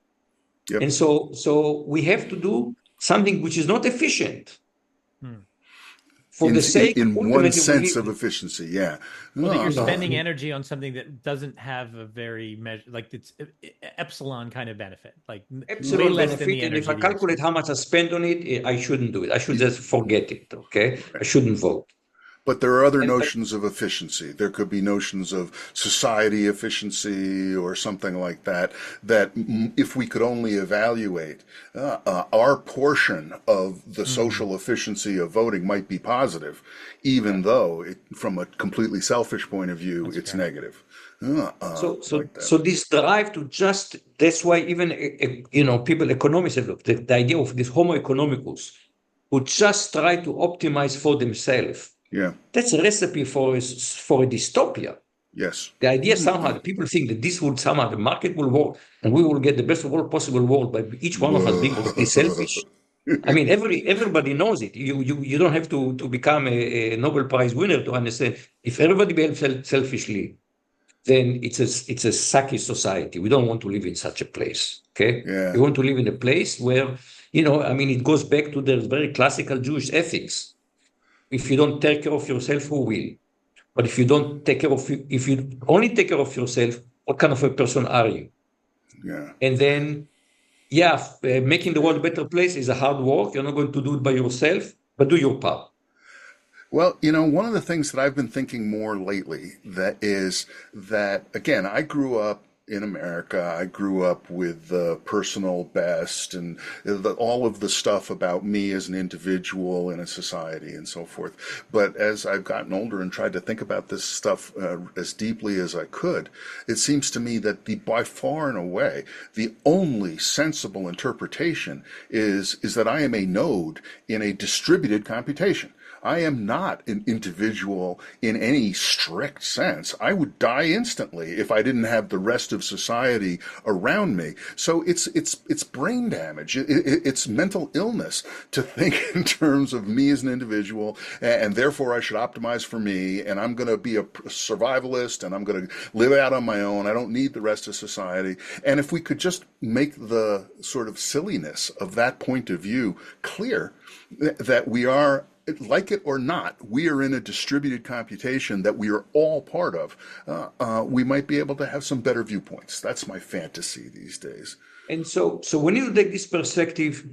Yep. And so we have to do something which is not efficient. For the sake, in one sense of efficiency, yeah. Well, that you're spending energy on something that doesn't have a very it's epsilon kind of benefit, like epsilon benefit. And if I calculate how much I spend on it, I shouldn't do it. I should just forget it. Okay, right. I shouldn't vote. But there are other notions of efficiency. There could be notions of society efficiency or something like that, that if we could only evaluate our portion of the social efficiency of voting might be positive, even though from a completely selfish point of view, it's negative. So this drive to that's why even, people, economists have looked at the idea of this homo economicus, who just try to optimize for themselves. Yeah, that's a recipe for a dystopia. Yes. The idea somehow, people think that this would somehow, the market will work and we will get the best of all possible world by each one of us being completely selfish. I mean, everybody knows it. You don't have to become a Nobel Prize winner to understand. If everybody behaves selfishly, then it's a sucky society. We don't want to live in such a place. Okay. Yeah. We want to live in a place where, it goes back to the very classical Jewish ethics. If you don't take care of yourself, who will? But if you only take care of yourself, what kind of a person are you? Yeah. And then, making the world a better place is a hard work. You're not going to do it by yourself, but do your part. Well, one of the things that I've been thinking more lately again, I grew up in America. I grew up with the personal best and all of the stuff about me as an individual in a society and so forth. But as I've gotten older and tried to think about this stuff as deeply as I could, it seems to me that by far and away, the only sensible interpretation is that I am a node in a distributed computation. I am not an individual in any strict sense. I would die instantly if I didn't have the rest of society around me. So it's brain damage. It's mental illness to think in terms of me as an individual, and therefore I should optimize for me, and I'm going to be a survivalist, and I'm going to live out on my own. I don't need the rest of society. And if we could just make the sort of silliness of that point of view clear, that we are like it or not, we are in a distributed computation that we are all part of. We might be able to have some better viewpoints. That's my fantasy these days. And so when you take this perspective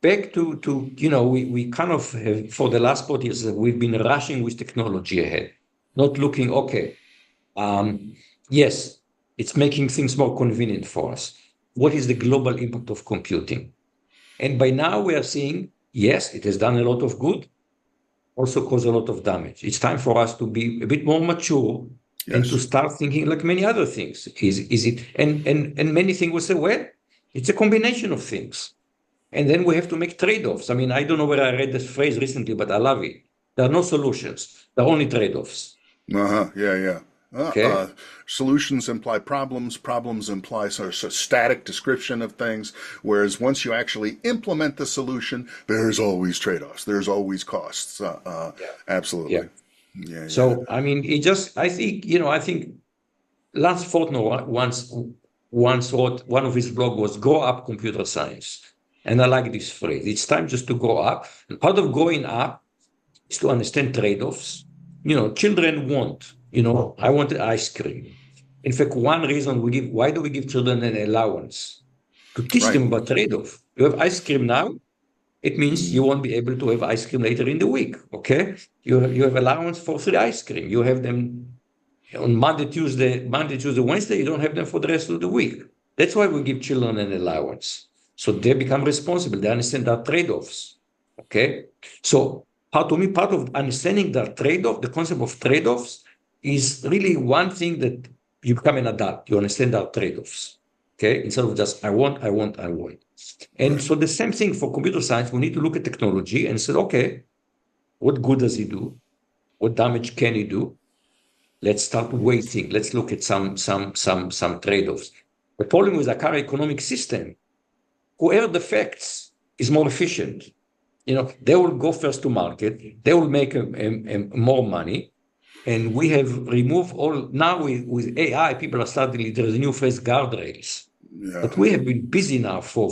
back to we kind of have, for the last 40 years, we've been rushing with technology ahead, not looking, okay, yes, it's making things more convenient for us. What is the global impact of computing? And by now we are seeing, yes, it has done a lot of good, also caused a lot of damage. It's time for us to be a bit more mature and to start thinking like many other things. Is it? And many things will say, well, it's a combination of things. And then we have to make trade-offs. I mean, I don't know where I read this phrase recently, but I love it. There are no solutions. There are only trade-offs. Yeah. Okay. Solutions imply problems. Problems imply sort of a static description of things. Whereas once you actually implement the solution, there's always trade-offs. There's always costs. Absolutely. Yeah. So, I mean, I think Lance Fortner once wrote, one of his blog was grow up computer science. And I like this phrase. It's time just to grow up. And part of growing up is to understand trade-offs. Children want, I want ice cream. In fact, one reason why do we give children an allowance? To teach them about trade-off. You have ice cream now, it means you won't be able to have ice cream later in the week, okay? You have allowance for free ice cream. You have them on Monday, Tuesday, Wednesday, you don't have them for the rest of the week. That's why we give children an allowance. So they become responsible. They understand their trade-offs, okay? So part of understanding the trade-off, the concept of trade-offs is really one thing that you become an adult. You understand our trade-offs, okay? Instead of just, I want. And so the same thing for computer science, we need to look at technology and say, okay, what good does it do? What damage can it do? Let's start weighting. Let's look at some trade-offs. The problem with the current economic system, whoever defects is more efficient. They will go first to market. They will make more money. And we have removed now with AI, people are starting, there's a new phrase, guardrails. Yeah. But we have been busy now for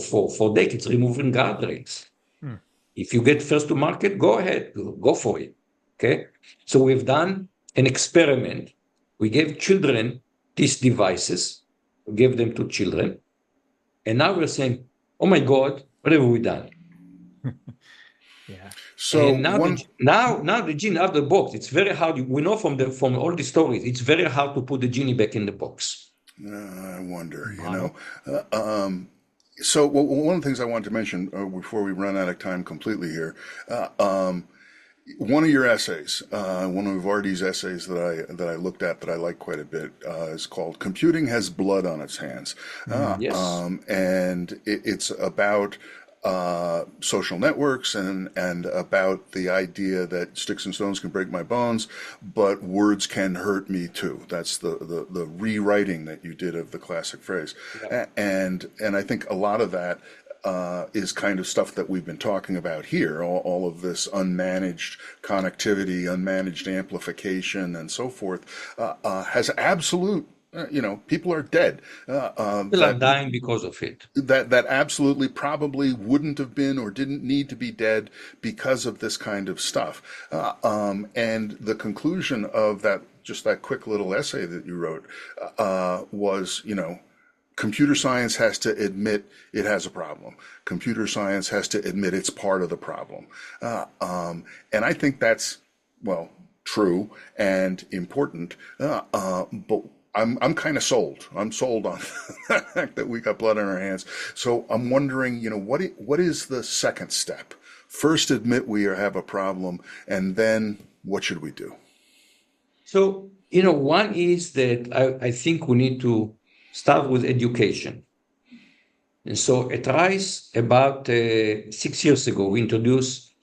decades removing guardrails. If you get first to market, go ahead, go for it. Okay. So we've done an experiment. We gave children these devices, we gave them to children. And now we're saying, oh my God, what have we done? Yeah. So and now the genie out of the box, it's very hard. We know from all the stories, it's very hard to put the genie back in the box. I wonder, So one of the things I wanted to mention before we run out of time completely here, one of your essays, one of Vardi's essays that I looked at that I like quite a bit, is called "Computing Has Blood on Its Hands," Yes. And it's about social networks and about the idea that sticks and stones can break my bones, but words can hurt me too. That's the rewriting that you did of the classic phrase. Yeah. And I think a lot of that is kind of stuff that we've been talking about here, all of this unmanaged connectivity, unmanaged amplification, and so forth, has absolute people are dead. People are dying because of it. That absolutely probably wouldn't have been or didn't need to be dead because of this kind of stuff. And the conclusion of that quick little essay that you wrote was, computer science has to admit it has a problem. Computer science has to admit it's part of the problem. And I think that's, true and important. But I'm kind of sold. I'm sold on the fact that we got blood on our hands. So I'm wondering, what is the second step? First, admit we have a problem, and then what should we do? So, one is that I think we need to start with education. And so at RISE, about 6 years ago, we introduced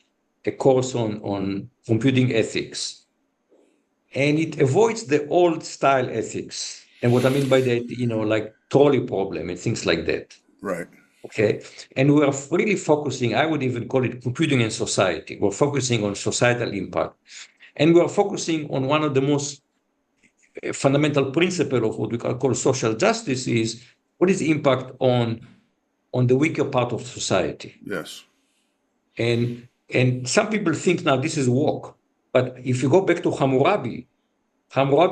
a course on computing ethics. And it avoids the old style ethics. And what I mean by that, like trolley problem and things like that. Right. Okay. And we are really focusing, I would even call it computing and society. We're focusing on societal impact. And we are focusing on one of the most fundamental principles of what we call social justice is what is the impact on the weaker part of society. Yes. And And some people think now this is woke, but if you go back to Hammurabi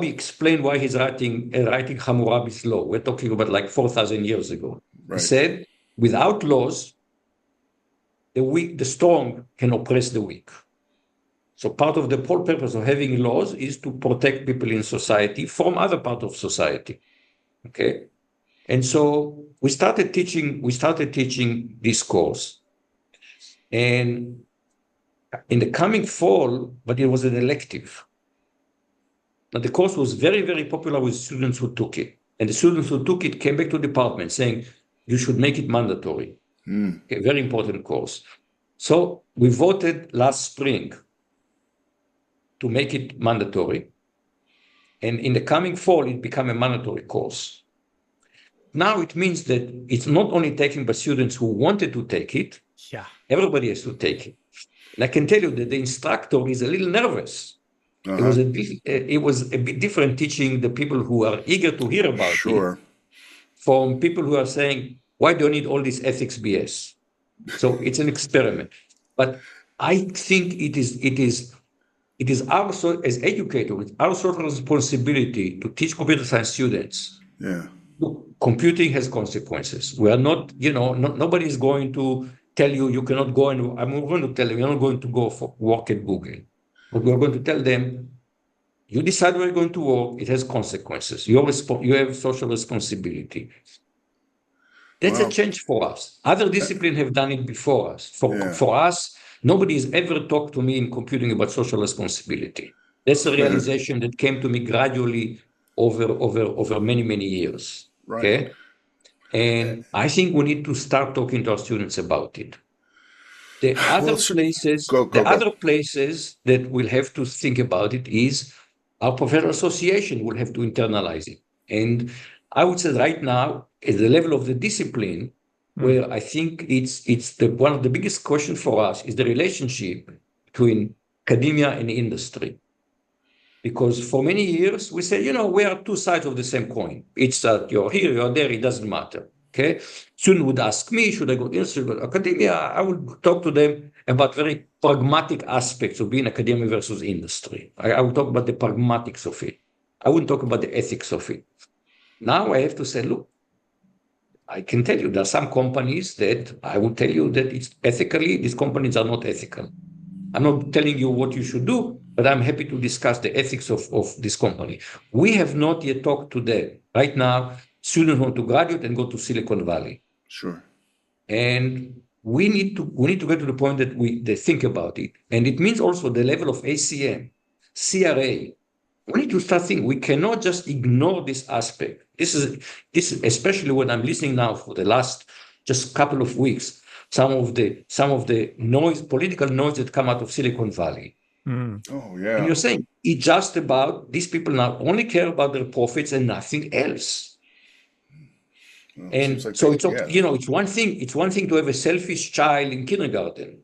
explained why he's writing Hammurabi's law. We're talking about like 4,000 years ago. Right. He said, without laws, the strong can oppress the weak. So part of the whole purpose of having laws is to protect people in society from other part of society. Okay. And so we started teaching this course. And in the coming fall, but it was an elective. Now the course was very, very popular with students who took it. And the students who took it came back to the department saying, you should make it mandatory. Okay, very important course. So we voted last spring to make it mandatory. And in the coming fall, it became a mandatory course. Now it means that it's not only taken by students who wanted to take it, everybody has to take it. And I can tell you that the instructor is a little nervous. It was a bit different teaching the people who are eager to hear about it from people who are saying, why do you need all this ethics BS? So it's an experiment. But I think it is our, as educators, our social responsibility to teach computer science students. Yeah. Look, computing has consequences. We are not, nobody is going to tell you you cannot go, and I'm going to tell you you're not going to go for work at Google. But we're going to tell them, you decide where you're going to work, it has consequences. You have social responsibility. That's a change for us. Other disciplines have done it before us. For us, nobody has ever talked to me in computing about social responsibility. That's a realization that came to me gradually over many, many years. Right. Okay? And I think we need to start talking to our students about it. The other places that we'll have to think about it is our professional association will have to internalize it. And I would say right now, at the level of the discipline, where I think it's one of the biggest questions for us is the relationship between academia and industry. Because for many years, we say, we are two sides of the same coin. It's that you're here, you're there, it doesn't matter. Okay. Student would ask me, should I go to industry or academia? I would talk to them about very pragmatic aspects of being academia versus industry. I would talk about the pragmatics of it. I wouldn't talk about the ethics of it. Now I have to say, look, I can tell you there are some companies that I would tell you that it's ethically, these companies are not ethical. I'm not telling you what you should do, but I'm happy to discuss the ethics of this company. We have not yet talked to them. Right now, students want to graduate and go to Silicon Valley. Sure. And we need to get to the point that they think about it. And it means also the level of ACM, CRA. We need to start thinking. We cannot just ignore this aspect. This is especially when I'm listening now for the last just couple of weeks, some of the noise, political noise that come out of Silicon Valley. Oh yeah. And you're saying it's just about these people now only care about their profits and nothing else. Well, and like so it's one thing. It's one thing to have a selfish child in kindergarten.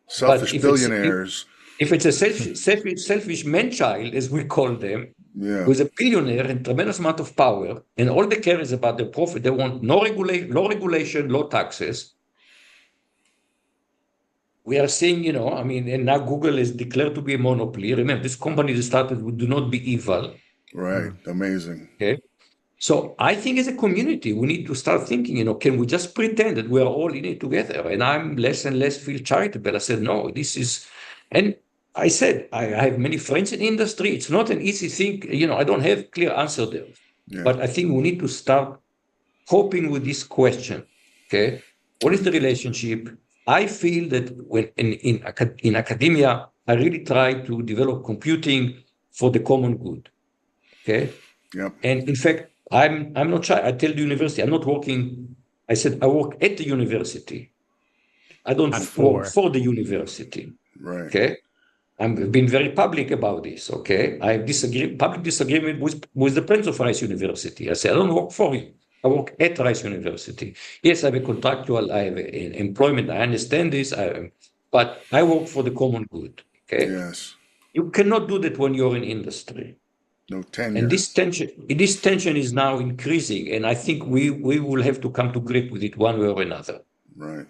Selfish billionaires. If it's a selfish man-child, as we call them, with a billionaire and tremendous amount of power, and all they care is about their profit, they want no regulation, low taxes. We are seeing, and now Google is declared to be a monopoly. Remember, this company that started with do not be evil. Right. Amazing. Okay. So I think as a community, we need to start thinking, can we just pretend that we are all in it together? And I'm less and less feel charitable. I said, no, and I said, I have many friends in industry. It's not an easy thing. I don't have clear answer there, but I think we need to start coping with this question. Okay. What is the relationship? I feel that when in academia, I really try to develop computing for the common good. Okay. Yep. And in fact, I'm not shy. I tell the university, I'm not working. I said, I work at the university. I don't work for the university. Right. Okay. I've been very public about this. Okay. I have public disagreement with the principal of Rice University. I said, I don't work for you. I work at Rice University. Yes, I have a contractual, I have an employment. I understand this, but I work for the common good. Okay. Yes. You cannot do that when you're in industry. No tenure. And this tension is now increasing, and I think we will have to come to grip with it one way or another. Right.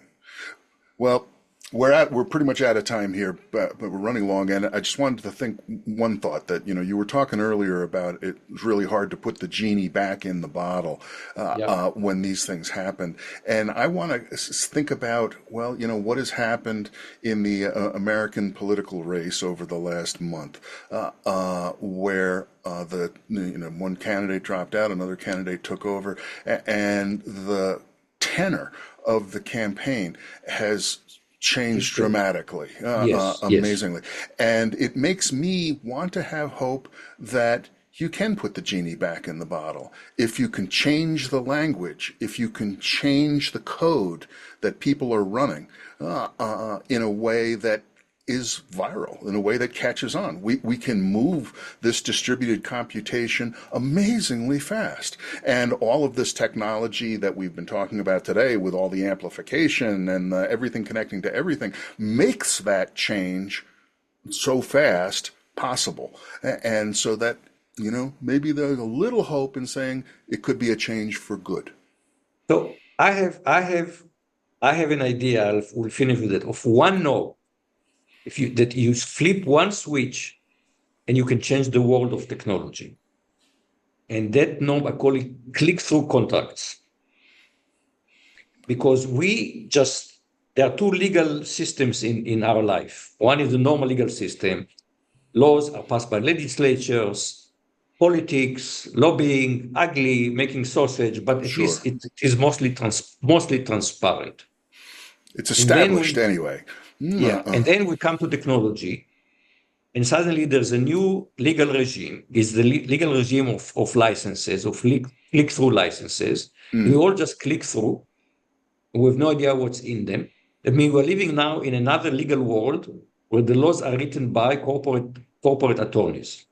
Well, We're pretty much out of time here, but we're running long, and I just wanted to think one thought that you were talking earlier about it was really hard to put the genie back in the bottle Yeah. when these things happen, and I want to think about what has happened in the American political race over the last month, where the one candidate dropped out, another candidate took over, and the tenor of the campaign has changed dramatically, Yes, yes. amazingly. And it makes me want to have hope that you can put the genie back in the bottle. If you can change the language, if you can change the code that people are running in a way that is viral, in a way that catches on. We can move this distributed computation amazingly fast. And all of this technology that we've been talking about today with all the amplification and everything connecting to everything makes that change so fast possible. And so that, maybe there's a little hope in saying it could be a change for good. So I have an idea. We'll finish with it. Of one node, that you flip one switch, and you can change the world of technology. And that node, I call it click-through contracts, because there are two legal systems in our life. One is the normal legal system. Laws are passed by legislatures, politics, lobbying, ugly, making sausage, but at least it is mostly transparent. It's established anyway. Yeah, and then we come to technology, and suddenly there's a new legal regime. It's the legal regime of licenses, of click-through licenses. We all just click through. We have no idea what's in them. That means we're living now in another legal world where the laws are written by corporate attorneys.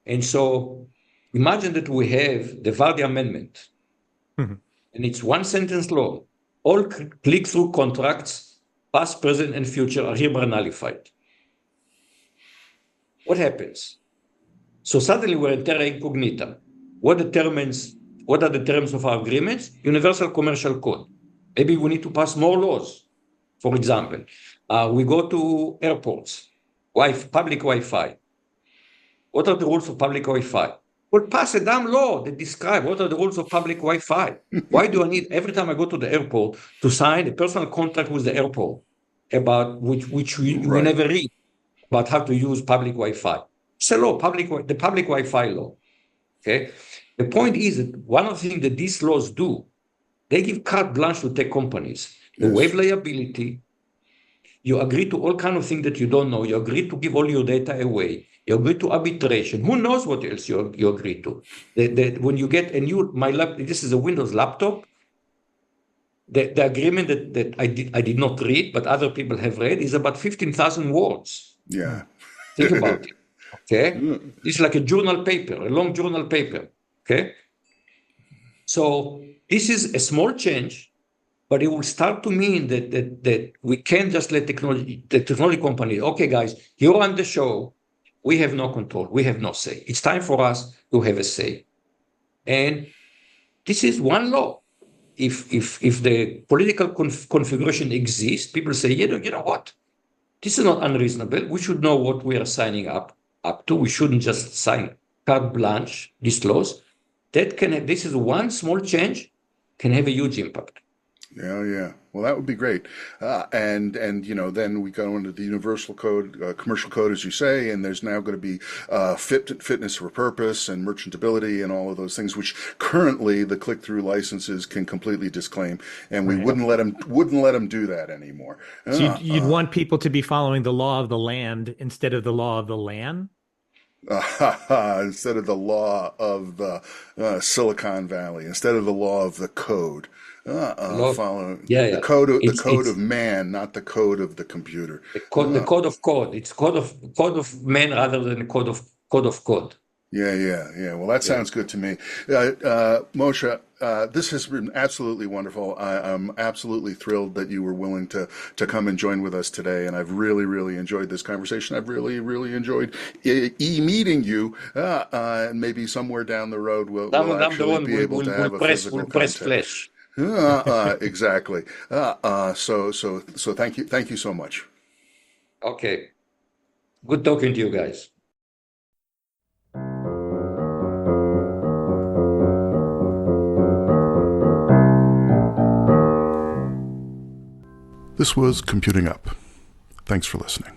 And so imagine that we have the Vardi Amendment, and it's one sentence law. All click-through contracts, past, present, and future, are hereby nullified. What happens? So suddenly we're in terra incognita. What are the terms of our agreements? Universal Commercial Code. Maybe we need to pass more laws. For example, we go to airports, public Wi-Fi. What are the rules of public Wi-Fi? Well, pass a damn law that describe what are the rules of public Wi-Fi. Why do I need, every time I go to the airport, to sign a personal contract with the airport about which we never read, about how to use public Wi-Fi? It's a law, the public Wi-Fi law. Okay. The point is that one of the things that these laws do, they give carte blanche to tech companies. You waive liability. You agree to all kinds of things that you don't know. You agree to give all your data away. You agree to arbitration. Who knows what else you agree to? When you get this is a Windows laptop. The agreement that I did not read, but other people have read, is about 15,000 words. Yeah. Think about it. Okay. It's like a journal paper, a long journal paper. Okay. So this is a small change, but it will start to mean that we can't just let the technology company, okay, guys, you're on the show. We have no control. We have no say. It's time for us to have a say. And this is one law. If the political configuration exists, people say, you know what? This is not unreasonable. We should know what we are signing up to. We shouldn't just sign carte blanche, these laws. This is one small change, can have a huge impact. Yeah. Well, that would be great. And then we go into the universal code, commercial code, as you say, and there's now going to be fitness for purpose and merchantability and all of those things, which currently the click-through licenses can completely disclaim, and we wouldn't let them do that anymore. So you'd want people to be following the law of the land instead of the law of the land? Instead of the law of the Silicon Valley, instead of the law of the code. Following the code of man, not the code of the computer. The code of code. It's code of man rather than the code of code. Yeah. Well, that sounds good to me. Moshe, this has been absolutely wonderful. I'm absolutely thrilled that you were willing to come and join with us today, and I've really, really enjoyed this conversation. I've really, really enjoyed meeting you, and maybe somewhere down the road we'll actually be able to have a physical contact. Flesh. Exactly. So thank you so much. Okay. Good talking to you guys. This was Computing Up. Thanks for listening.